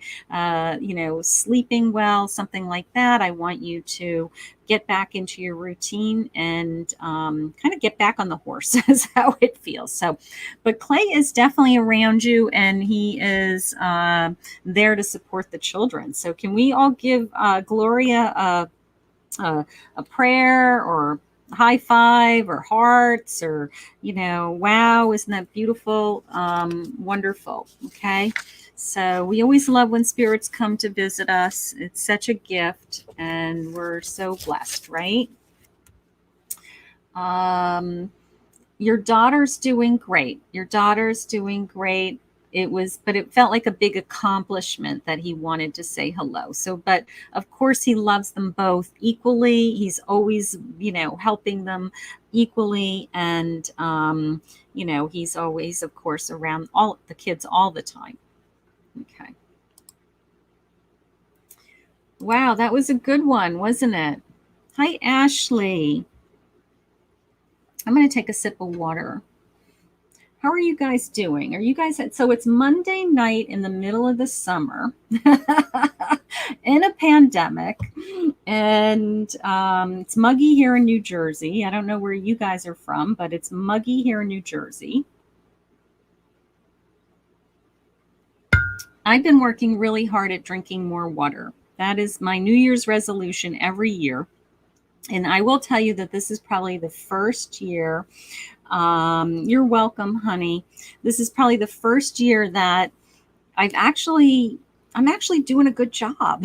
sleeping well, something like that, I want you to get back into your routine and kind of get back on the horse is how it feels. So, but Clay is definitely around you, and he is there to support the children. So can we all give Gloria a prayer, or high five, or hearts, or wow, isn't that beautiful? Wonderful. Okay. So we always love when spirits come to visit us. It's such a gift, and we're so blessed, right? Your daughter's doing great. Your daughter's doing great. But it felt like a big accomplishment that he wanted to say hello. So, but of course he loves them both equally. He's always, helping them equally. And, he's always, of course, around all the kids all the time. Okay. Wow, that was a good one, wasn't it? Hi, Ashley. I'm going to take a sip of water. How are you guys doing? Are you guys so it's Monday night in the middle of the summer in a pandemic, and it's muggy here in New Jersey. I don't know where you guys are from, but it's muggy here in New Jersey. I've been working really hard at drinking more water. That is my New Year's resolution every year. And I will tell you that this is probably the first year You're welcome, honey. This is probably the first year that I'm actually doing a good job.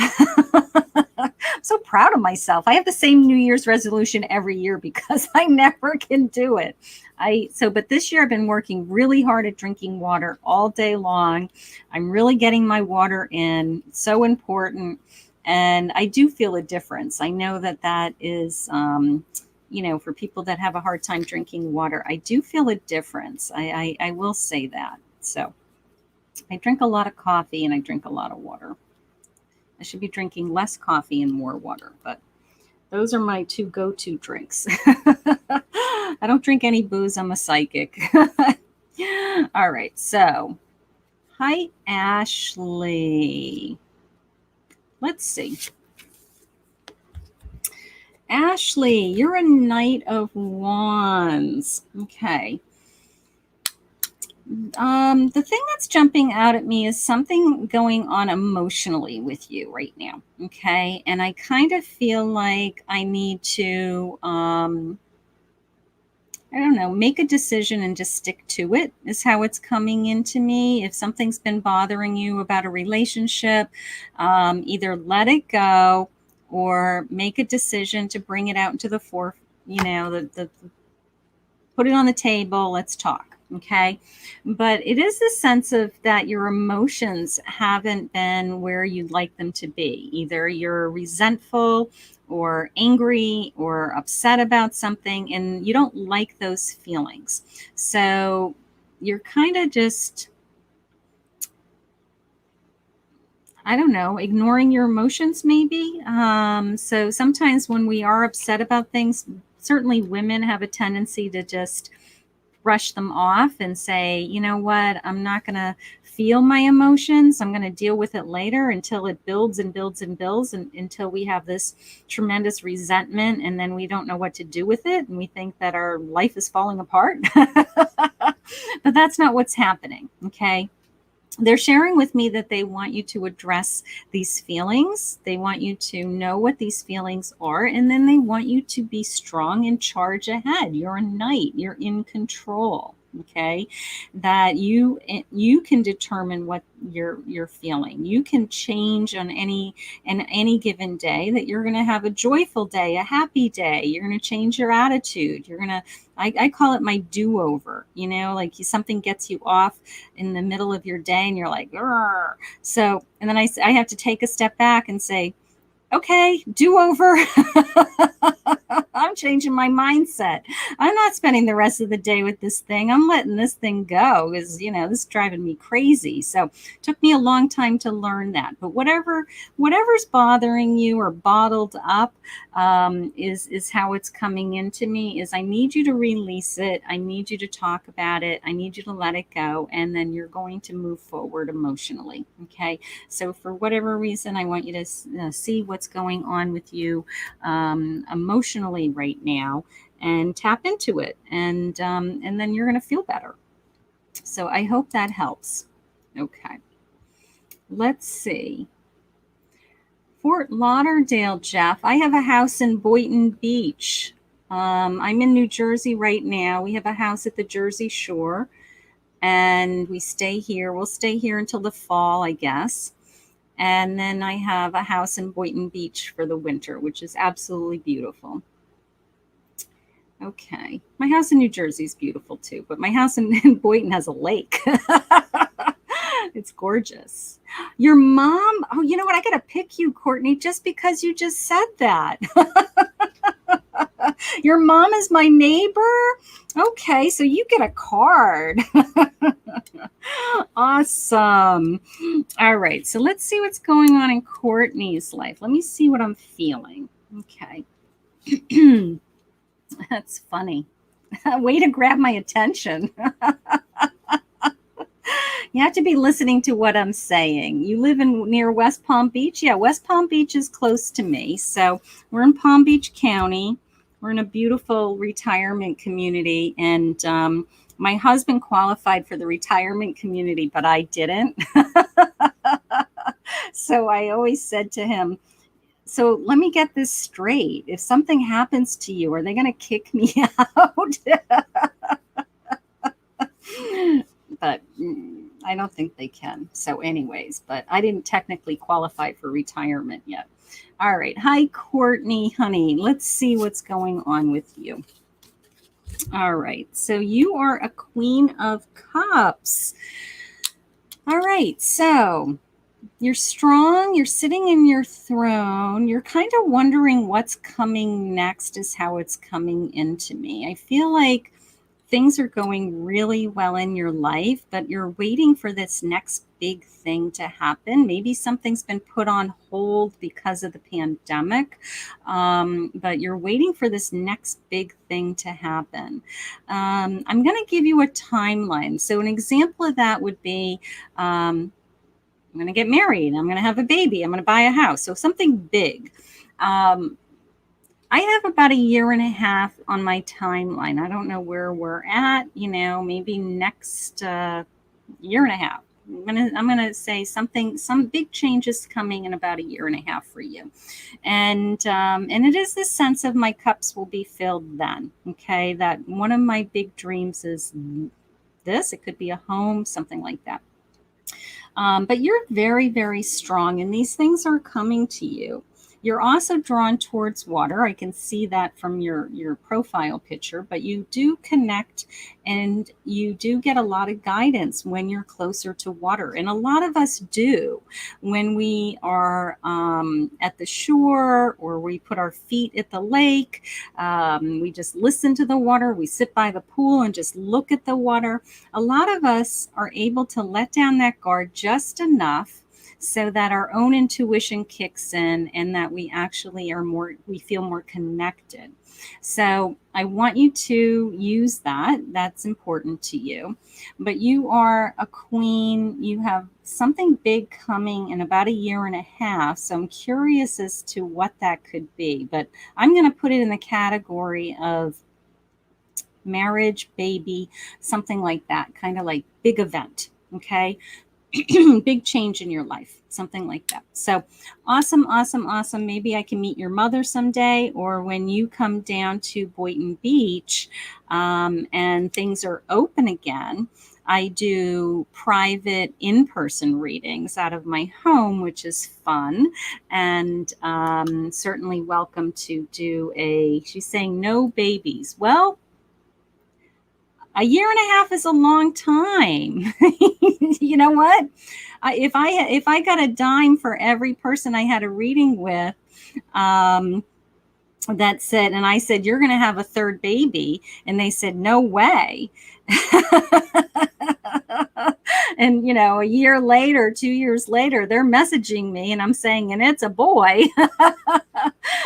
I'm so proud of myself. I have the same New Year's resolution every year because I never can do it. But this year I've been working really hard at drinking water all day long. I'm really getting my water in. It's so important. And I do feel a difference. I know that that is, for people that have a hard time drinking water, I do feel a difference. I will say that. So I drink a lot of coffee and I drink a lot of water. I should be drinking less coffee and more water, but those are my two go-to drinks. I don't drink any booze. I'm a psychic. All right. So, hi, Ashley. Let's see. Ashley, you're a Knight of Wands. Okay. The thing that's jumping out at me is something going on emotionally with you right now. Okay. And I kind of feel like I need to, I don't know, make a decision and just stick to it is how it's coming into me. If something's been bothering you about a relationship, either let it go or make a decision to bring it out into the forefront, put it on the table. Let's talk. Okay. But it is the sense of that your emotions haven't been where you'd like them to be. Either you're resentful or angry or upset about something, and you don't like those feelings. So you're kind of just, I don't know, ignoring your emotions maybe. So sometimes when we are upset about things, certainly women have a tendency to just brush them off and say, you know what, I'm not going to feel my emotions. I'm going to deal with it later until it builds and builds and builds and until we have this tremendous resentment and then we don't know what to do with it and we think that our life is falling apart. But that's not what's happening. Okay. They're sharing with me that they want you to address these feelings. They want you to know what these feelings are, and then they want you to be strong and charge ahead. You're a knight. You're in control. Okay, that you can determine what you're feeling. You can change on any given day. That you're going to have a joyful day, a happy day. You're going to change your attitude. You're going to I call it my do-over, like something gets you off in the middle of your day and you're like, "Grr." So, and then I have to take a step back and say, okay, do-over. I'm changing my mindset. I'm not spending the rest of the day with this thing. I'm letting this thing go because, this is driving me crazy. So it took me a long time to learn that. But whatever's bothering you or bottled up is how it's coming into me is I need you to release it. I need you to talk about it. I need you to let it go. And then you're going to move forward emotionally. Okay. So for whatever reason, I want you to see what's going on with you emotionally right now and tap into it. And then you're going to feel better. So I hope that helps. Okay. Let's see. Fort Lauderdale, Jeff. I have a house in Boynton Beach. I'm in New Jersey right now. We have a house at the Jersey Shore. And we stay here. We'll stay here until the fall, I guess. And then I have a house in Boynton Beach for the winter, which is absolutely beautiful. Okay. My house in New Jersey is beautiful too, but my house in Boynton has a lake. It's gorgeous. Your mom, oh, you know what? I got to pick you, Courtney, just because you just said that. Your mom is my neighbor? Okay, so you get a card. Awesome. All right, so let's see what's going on in Courtney's life. Let me see what I'm feeling. Okay. That's funny. Way to grab my attention. You have to be listening to what I'm saying. You live near West Palm Beach? Yeah, West Palm Beach is close to me. So we're in Palm Beach County. We're in a beautiful retirement community. And my husband qualified for the retirement community, but I didn't. So I always said to him, so let me get this straight. If something happens to you, are they going to kick me out? I don't think they can. So anyways, but I didn't technically qualify for retirement yet. All right. Hi, Courtney, honey. Let's see what's going on with you. All right. So you are a Queen of Cups. All right. So you're strong. You're sitting in your throne. You're kind of wondering what's coming next is how it's coming into me. I feel like things are going really well in your life, but you're waiting for this next big thing to happen. Maybe something's been put on hold because of the pandemic, but you're waiting for this next big thing to happen. I'm going to give you a timeline. So an example of that would be, I'm going to get married. I'm going to have a baby. I'm going to buy a house. So something big. I have about a year and a half on my timeline. I don't know where we're at, maybe next year and a half. I'm gonna say some big changes coming in about a year and a half for you, and it is this sense of my cups will be filled then. Okay, that one of my big dreams is this. It could be a home, something like that. But you're very, very strong, and these things are coming to you. You're also drawn towards water. I can see that from your profile picture, but you do connect and you do get a lot of guidance when you're closer to water. And a lot of us do when we are at the shore or we put our feet at the lake. We just listen to the water. We sit by the pool and just look at the water. A lot of us are able to let down that guard just enough so that our own intuition kicks in and that we actually we feel more connected. So I want you to use that. That's important to you. But you are a queen. You have something big coming in about a year and a half. So I'm curious as to what that could be. But I'm going to put it in the category of marriage, baby, something like that, kind of like big event. Okay. Big change in your life, something like that. So awesome, awesome, awesome. Maybe I can meet your mother someday, or when you come down to Boynton Beach and things are open again, I do private in-person readings out of my home, which is fun, and certainly welcome to do she's saying no babies. Well, a year and a half is a long time. You know what? If I got a dime for every person I had a reading with, that said, and I said, you're going to have a third baby. And they said, no way. And, a year later, 2 years later, they're messaging me and I'm saying, and it's a boy.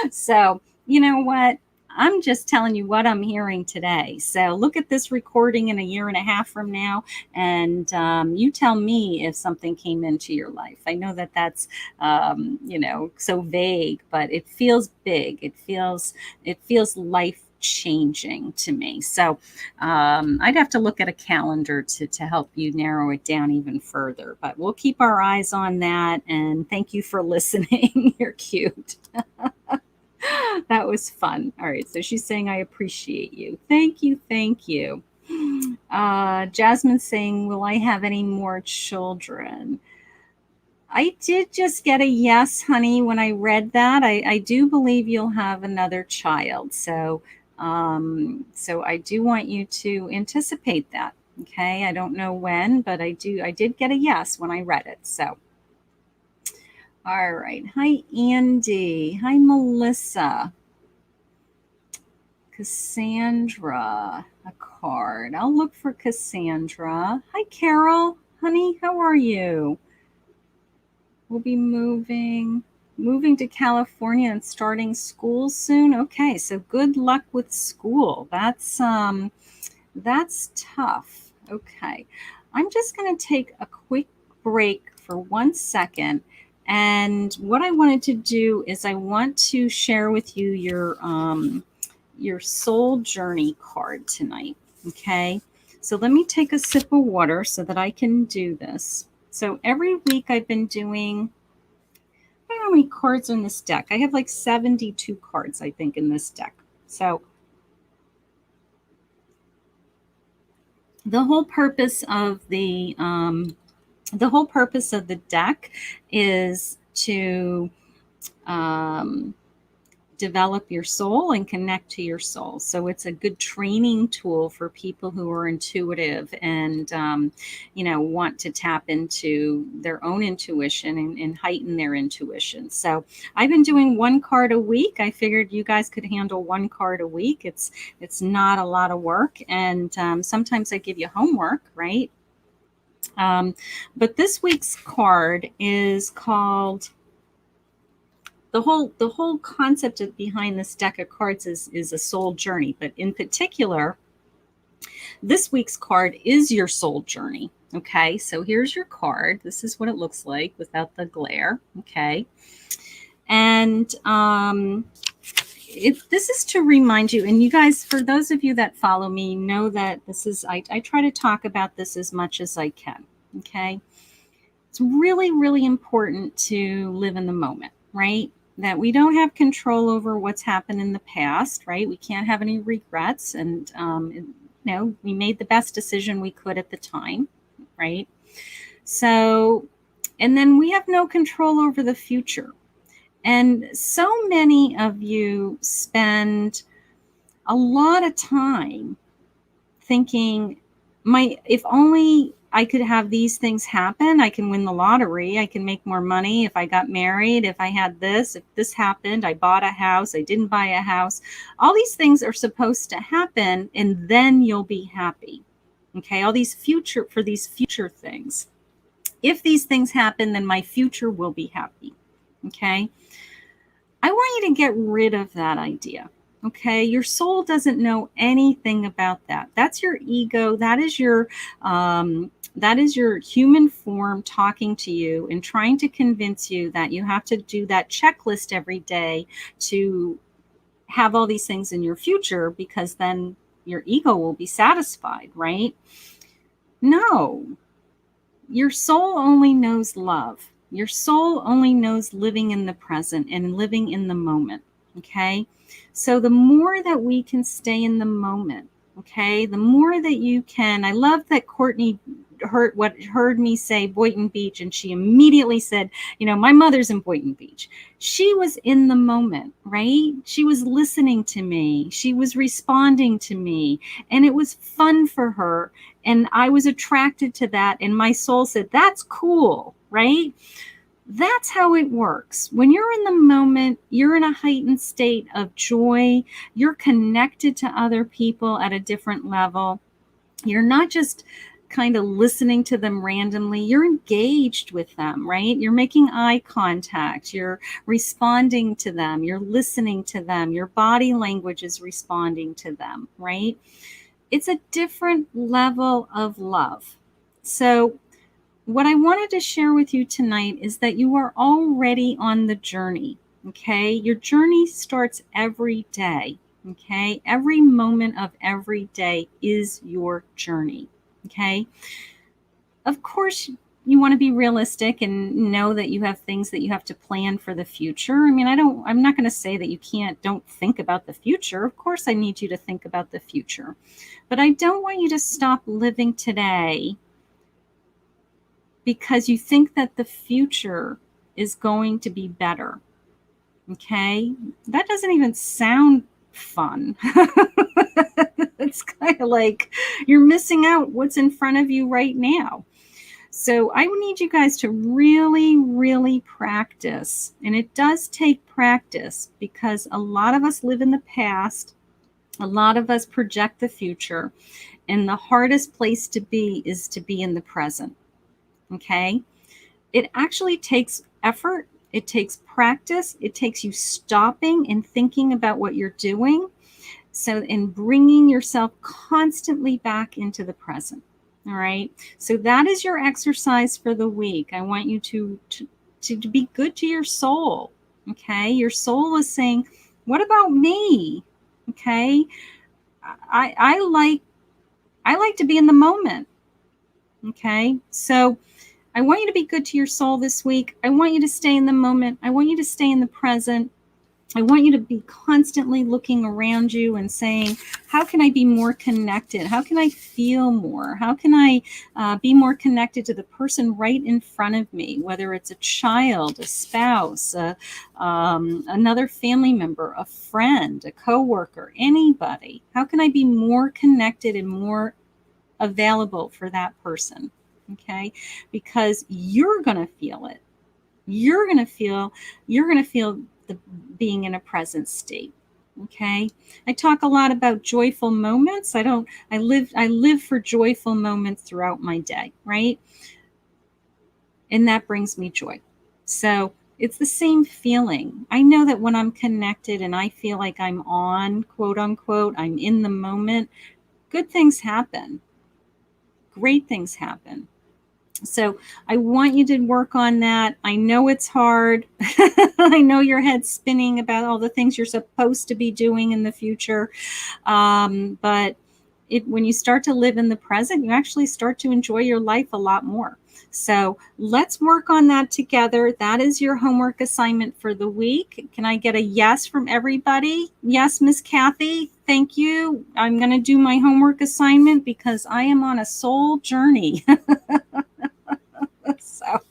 So, you know what? I'm just telling you what I'm hearing today. So look at this recording in a year and a half from now, and you tell me if something came into your life. I know that that's, so vague, but it feels big. It feels life changing to me. So I'd have to look at a calendar to help you narrow it down even further, but we'll keep our eyes on that. And thank you for listening. You're cute. That was fun. All right. So she's saying, I appreciate you. Thank you. Thank you. Jasmine's saying, will I have any more children? I did just get a yes, honey, when I read that. I do believe you'll have another child. So I do want you to anticipate that. Okay. I don't know when, but I did get a yes when I read it. So. All right. Hi, Andy. Hi, Melissa. Cassandra, a card. I'll look for Cassandra. Hi, Carol. Honey, how are you? We'll be moving to California and starting school soon. Okay, so good luck with school. That's tough. Okay. I'm just going to take a quick break for 1 second. And what I wanted to do is I want to share with you your soul journey card tonight. Okay. So let me take a sip of water so that I can do this. So every week I've been doing, I don't know how many cards in this deck. I have like 72 cards, I think, in this deck. So the whole purpose of the The whole purpose of the deck is to develop your soul and connect to your soul. So it's a good training tool for people who are intuitive and, want to tap into their own intuition and heighten their intuition. So I've been doing one card a week. I figured you guys could handle one card a week. It's not a lot of work. And sometimes I give you homework, right? But this week's card is called, the whole concept behind this deck of cards is a soul journey. But in particular, this week's card is your soul journey. Okay, so here's your card. This is what it looks like without the glare. Okay, and this is to remind you, and you guys, for those of you that follow me, know that this is, I try to talk about this as much as I can. Okay, it's really, really important to live in the moment, right? That we don't have control over what's happened in the past, right? We can't have any regrets. And, we made the best decision we could at the time, right? So, and then we have no control over the future. And so many of you spend a lot of time thinking, if only I could have these things happen, I can win the lottery, I can make more money if I got married, if I had this, if this happened, I bought a house, I didn't buy a house. All these things are supposed to happen, and then you'll be happy. Okay, all these future things. If these things happen, then my future will be happy. Okay, I want you to get rid of that idea. Okay, your soul doesn't know anything about that. That's your ego. That is your human form talking to you and trying to convince you that you have to do that checklist every day to have all these things in your future, because then your ego will be satisfied, right? No, your soul only knows love. Your soul only knows living in the present and living in the moment. Okay, so the more that we can stay in the moment, okay, the more that you can. I love that Courtney heard me say Boynton Beach, and she immediately said, my mother's in Boynton Beach. She was in the moment, right? She was listening to me. She was responding to me, and it was fun for her. And I was attracted to that. And my soul said, that's cool, right? That's how it works. When you're in the moment, you're in a heightened state of joy. You're connected to other people at a different level. You're not just kind of listening to them randomly. You're engaged with them, right? You're making eye contact. You're responding to them. You're listening to them. Your body language is responding to them, right? It's a different level of love. So what I wanted to share with you tonight is that you are already on the journey, okay? Your journey starts every day, okay? Every moment of every day is your journey, okay? Of course, you want to be realistic and know that you have things that you have to plan for the future. I mean, I'm not going to say that you don't think about the future. Of course, I need you to think about the future. But I don't want you to stop living today because you think that the future is going to be better. Okay? That doesn't even sound fun. It's kind of like you're missing out what's in front of you right now. So I need you guys to really, really practice. And it does take practice because a lot of us live in the past. A lot of us project the future. And the hardest place to be is to be in the present. Okay? It actually takes effort. It takes practice. It takes you stopping and thinking about what you're doing. So, in bringing yourself constantly back into the present. All right. So that is your exercise for the week. I want you to be good to your soul. Okay. Your soul is saying, what about me? Okay. I like to be in the moment. Okay. So I want you to be good to your soul this week. I want you to stay in the moment. I want you to stay in the present. I want you to be constantly looking around you and saying, how can I be more connected? How can I feel more? How can I be more connected to the person right in front of me, whether it's a child, a spouse, another family member, a friend, a coworker, anybody? How can I be more connected and more available for that person? Okay, because you're going to feel it. You're going to feel the being in a present state. Okay, I talk a lot about joyful moments. I live for joyful moments throughout my day, right? And that brings me joy. So it's the same feeling. I know that when I'm connected and I feel like I'm on, quote unquote, I'm in the moment, good things happen. Great things happen. So I want you to work on that. I know it's hard. I know your head's spinning about all the things you're supposed to be doing in the future. But when you start to live in the present, you actually start to enjoy your life a lot more. So let's work on that together. That is your homework assignment for the week. Can I get a yes from everybody? Yes, Miss Kathy. Thank you. I'm going to do my homework assignment because I am on a soul journey. So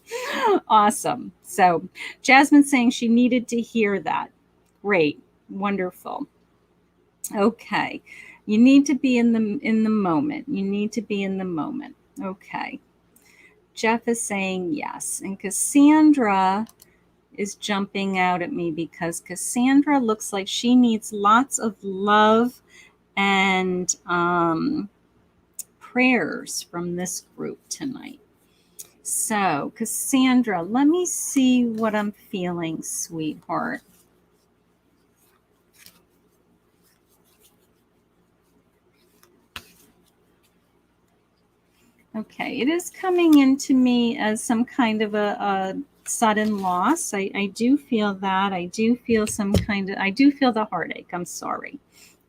awesome. So Jasmine's saying she needed to hear that. Great. Wonderful. Okay. You need to be in the moment. You need to be in the moment. Okay. Jeff is saying yes. And Cassandra is jumping out at me because Cassandra looks like she needs lots of love and prayers from this group tonight. So, Cassandra, let me see what I'm feeling, sweetheart. Okay, it is coming into me as some kind of a sudden loss. I do feel that. I do feel I do feel the heartache. I'm sorry.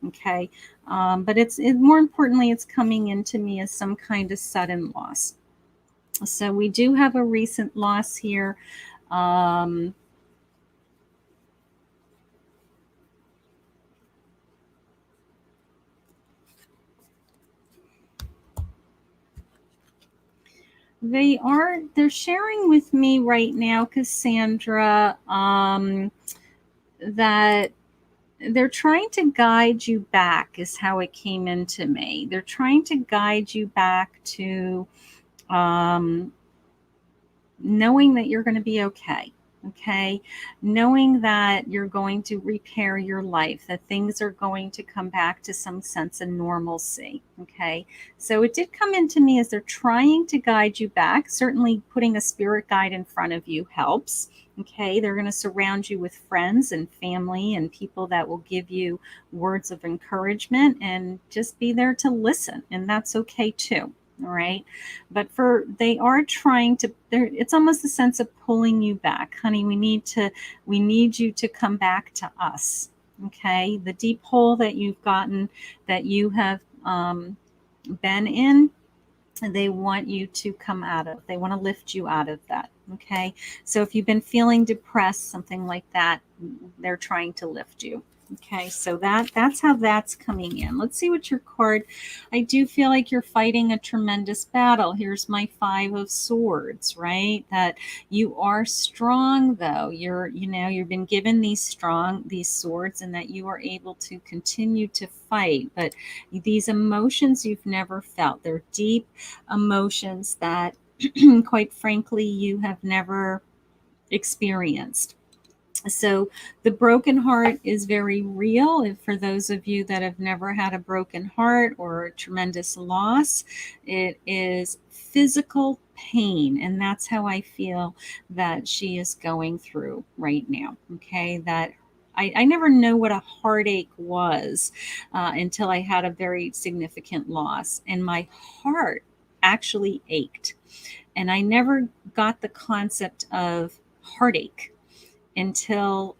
Okay, but more importantly, it's coming into me as some kind of sudden loss. So we do have a recent loss here. They're sharing with me right now, Cassandra, that they're trying to guide you back, is how it came into me. They're trying to guide you back to knowing that you're going to be okay. Okay. Knowing that you're going to repair your life, that things are going to come back to some sense of normalcy. Okay. So it did come into me as they're trying to guide you back. Certainly putting a spirit guide in front of you helps. Okay. They're going to surround you with friends and family and people that will give you words of encouragement and just be there to listen. And that's okay too. All right. But they are trying to, it's almost a sense of pulling you back. Honey, we need you to come back to us. Okay. The deep hole that you've gotten, that you have been in, they want you to come out of. They want to lift you out of that. Okay. So if you've been feeling depressed, something like that, they're trying to lift you. Okay, so that's how that's coming in. Let's see what your card. I do feel like you're fighting a tremendous battle. Here's my 5 of Swords, right? That you are strong, though. You've been given these swords, and that you are able to continue to fight. But these emotions you've never felt. They're deep emotions that, quite frankly, you have never experienced. So the broken heart is very real. And for those of you that have never had a broken heart or a tremendous loss, it is physical pain. And that's how I feel that she is going through right now. Okay. That I never know what a heartache was until I had a very significant loss. And my heart actually ached. And I never got the concept of heartache until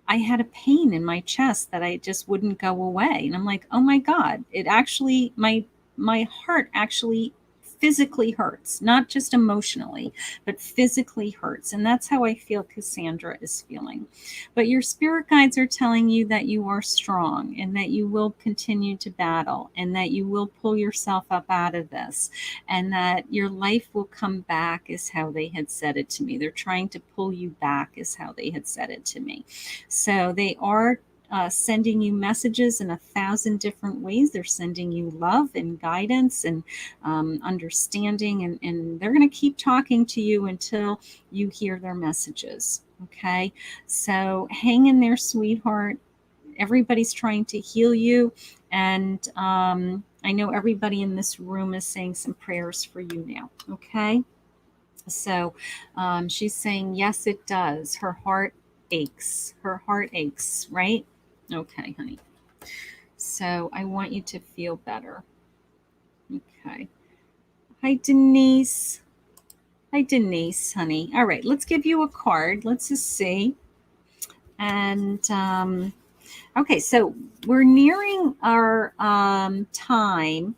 I had a pain in my chest that I just wouldn't go away. And I'm like, oh my God, my heart actually physically hurts, not just emotionally, but physically hurts. And that's how I feel Cassandra is feeling. But your spirit guides are telling you that you are strong and that you will continue to battle and that you will pull yourself up out of this and that your life will come back, is how they had said it to me. They're trying to pull you back, is how they had said it to me. So they are sending you messages in 1,000 different ways. They're sending you love and guidance and understanding, and they're going to keep talking to you until you hear their messages. Okay, so hang in there, sweetheart. Everybody's trying to heal you, and I know everybody in this room is saying some prayers for you now. Okay, so she's saying yes, it does. Her heart aches. Her heart aches, right? Okay, honey. So I want you to feel better. Okay. Hi, Denise. Hi, Denise, honey. All right, let's give you a card. Let's just see. And okay, so we're nearing our time.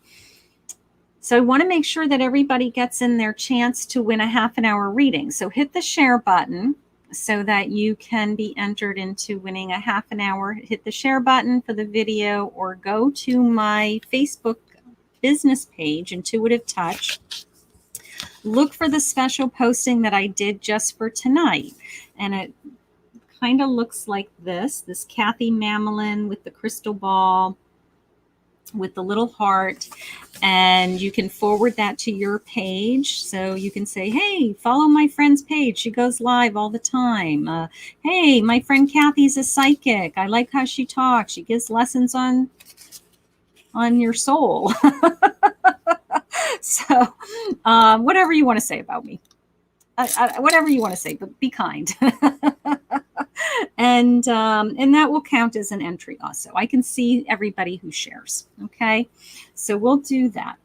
So I want to make sure that everybody gets in their chance to win a half-an-hour reading. So hit the share button so that you can be entered into winning a half-an-hour. Hit the share button for the video or go to my Facebook business page, Intuitive Touch. Look for the special posting that I did just for tonight. And it kind of looks like this Kathy Mamolen with the crystal ball, with the little heart, and you can forward that to your page. So you can say, hey, follow my friend's page. She goes live all the time. Hey, my friend Kathy's a psychic. I like how she talks. She gives lessons on your soul. So whatever you want to say about me. Whatever you want to say, but be kind. And that will count as an entry also. I can see everybody who shares. Okay, so we'll do that.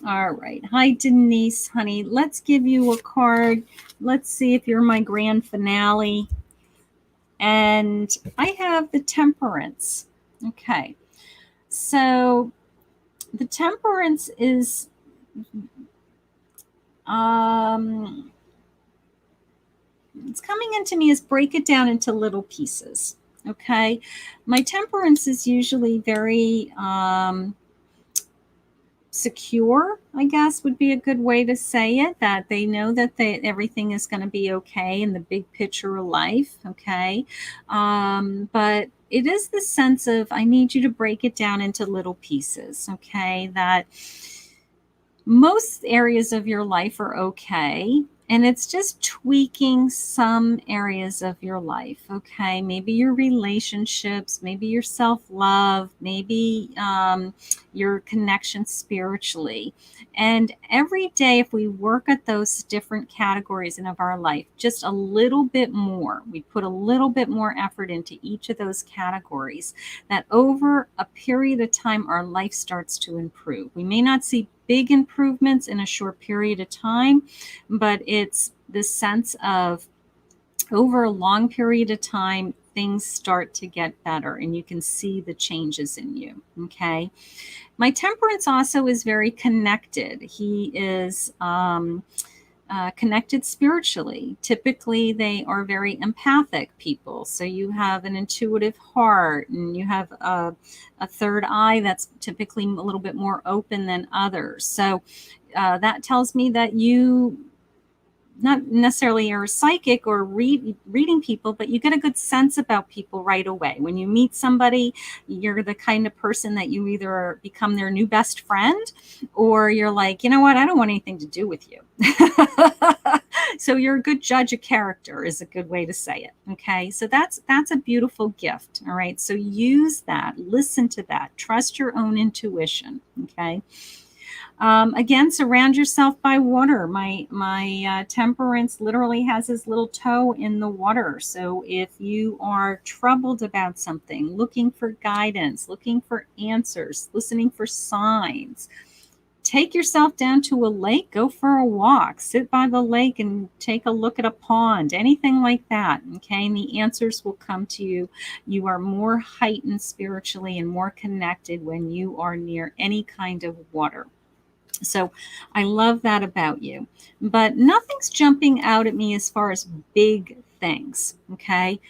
All right. Hi, Denise, honey. Let's give you a card. Let's see if you're my grand finale. And I have the Temperance. Okay, so the Temperance is it's coming into me as break it down into little pieces. Okay, my Temperance is usually very secure, I guess would be a good way to say it, that they know that everything is going to be okay in the big picture of life. Okay, but it is the sense of, I need you to break it down into little pieces. Okay, that most areas of your life are okay. And it's just tweaking some areas of your life, okay? Maybe your relationships, maybe your self-love, maybe your connection spiritually. And every day, if we work at those different categories of our life, just a little bit more, we put a little bit more effort into each of those categories, that over a period of time, our life starts to improve. We may not see big improvements in a short period of time, but it's the sense of over a long period of time, things start to get better and you can see the changes in you. Okay. My Temperance also is very connected. He is connected spiritually. Typically, they are very empathic people. So you have an intuitive heart and you have a third eye that's typically a little bit more open than others. So that tells me that you not necessarily are a psychic or reading people, but you get a good sense about people right away. When you meet somebody, you're the kind of person that you either become their new best friend or you're like, you know what, I don't want anything to do with you. So you're a good judge of character is a good way to say it. Okay, so that's a beautiful gift. All right, so use that, listen to that, trust your own intuition. Okay. Again, surround yourself by water. My Temperance literally has his little toe in the water. So if you are troubled about something, looking for guidance, looking for answers, listening for signs, take yourself down to a lake, go for a walk, sit by the lake and take a look at a pond, anything like that. Okay, and the answers will come to you. You are more heightened spiritually and more connected when you are near any kind of water. So I love that about you. But nothing's jumping out at me as far as big things. Okay.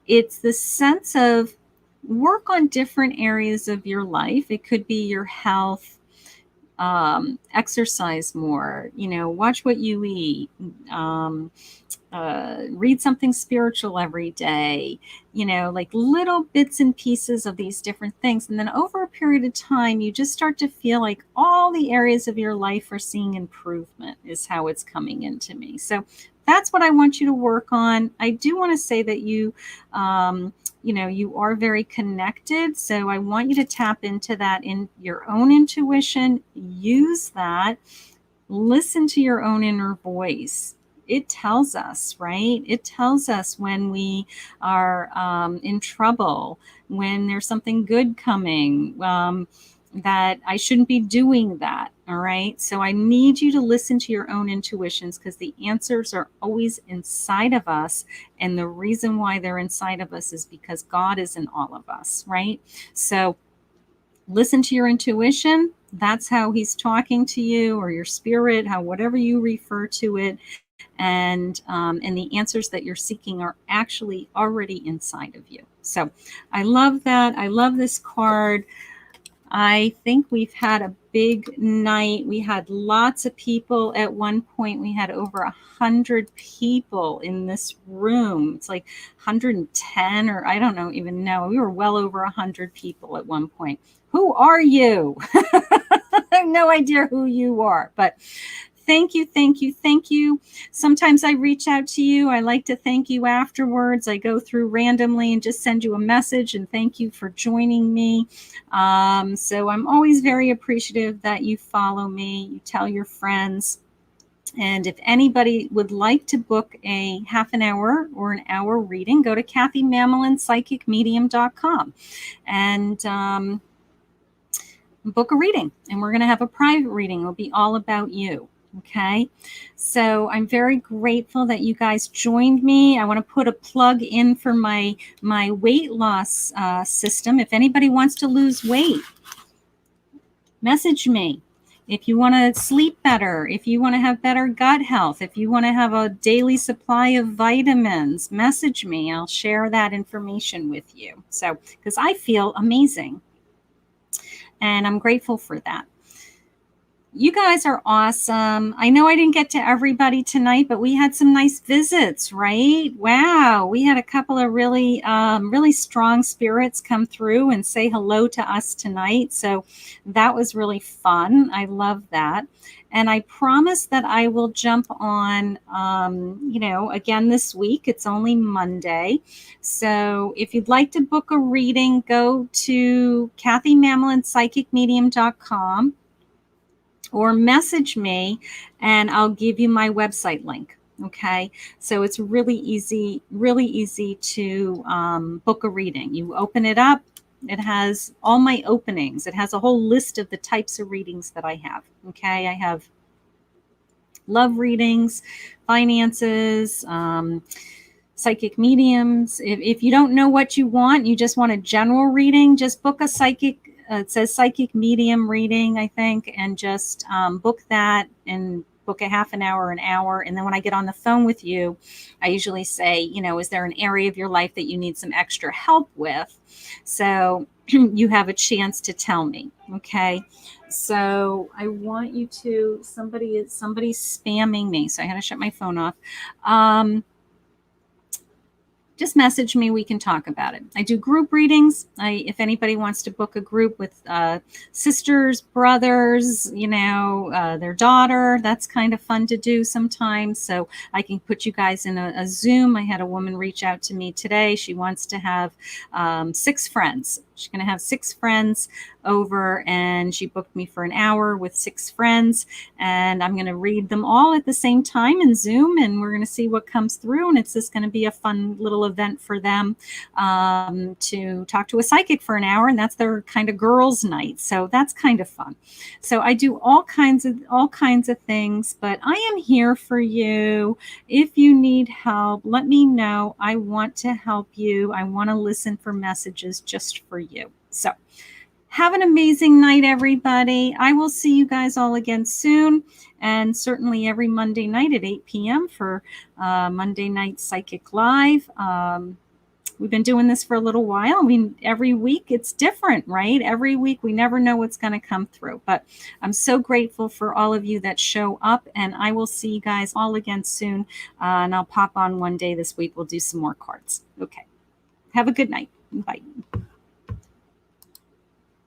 It's the sense of work on different areas of your life. It could be your health, exercise more, watch what you eat, um, read something spiritual every day, like little bits and pieces of these different things. And then over a period of time, you just start to feel like all the areas of your life are seeing improvement, is how it's coming into me. So that's what I want you to work on. I do want to say that you are very connected. So I want you to tap into that in your own intuition, use that, listen to your own inner voice. It tells us, right? It tells us when we are in trouble, when there's something good coming, that I shouldn't be doing that. All right. So I need you to listen to your own intuitions, because the answers are always inside of us. And the reason why they're inside of us is because God is in all of us, right? So listen to your intuition. That's how he's talking to you, or your spirit, how whatever you refer to it. And the answers that you're seeking are actually already inside of you. So I love that. I love this card. I think we've had a big night. We had lots of people at one point. We had over 100 people in this room. It's like 110, or I don't know, even know. We were well over 100 people at one point. Who are you? I have no idea who you are, but thank you, thank you, thank you. Sometimes I reach out to you. I like to thank you afterwards. I go through randomly and just send you a message and thank you for joining me. So I'm always very appreciative that you follow me, you tell your friends. And if anybody would like to book a half an hour or an hour reading, go to Kathy Mamolen, psychicmedium.com, and book a reading. And we're going to have a private reading. It'll be all about you. Okay. So I'm very grateful that you guys joined me. I want to put a plug in for my weight loss system. If anybody wants to lose weight, message me. If you want to sleep better, if you want to have better gut health, if you want to have a daily supply of vitamins, message me. I'll share that information with you. So, because I feel amazing. And I'm grateful for that. You guys are awesome. I know I didn't get to everybody tonight, but we had some nice visits, right? Wow. We had a couple of really, really strong spirits come through and say hello to us tonight. So that was really fun. I love that. And I promise that I will jump on, again this week. It's only Monday. So if you'd like to book a reading, go to KathyMamolenPsychicMedium.com. or message me and I'll give you my website link. Okay. So it's really easy to book a reading. You open it up. It has all my openings. It has a whole list of the types of readings that I have. Okay. I have love readings, finances, psychic mediums. If you don't know what you want, you just want a general reading, just book a psychic. It says psychic medium reading, I think, and just book that and book a half an hour, an hour. And then when I get on the phone with you, I usually say, is there an area of your life that you need some extra help with? So you have a chance to tell me. Okay. So I want you to, somebody's spamming me. So I had to shut my phone off. Just message me. We can talk about it. I do group readings. If anybody wants to book a group with sisters, brothers, their daughter, that's kind of fun to do sometimes. So I can put you guys in a Zoom. I had a woman reach out to me today. She wants to have 6 friends. She's going to have 6 friends over, and she booked me for an hour with 6 friends, and I'm going to read them all at the same time in Zoom, and we're going to see what comes through. And it's just going to be a fun little event for them to talk to a psychic for an hour, and that's their kind of girls' night. So that's kind of fun. So I do all kinds of things, but I am here for you. If you need help, let me know. I want to help you. I want to listen for messages just for you. So Have an amazing night, everybody. I will see you guys all again soon, and certainly every Monday night at 8 p.m. for Monday Night Psychic Live. We've been doing this for a little while. I mean, every week it's different, right? Every week we never know what's going to come through. But I'm so grateful for all of you that show up, and I will see you guys all again soon. And I'll pop on one day this week. We'll do some more cards. Okay. Have a good night. Bye.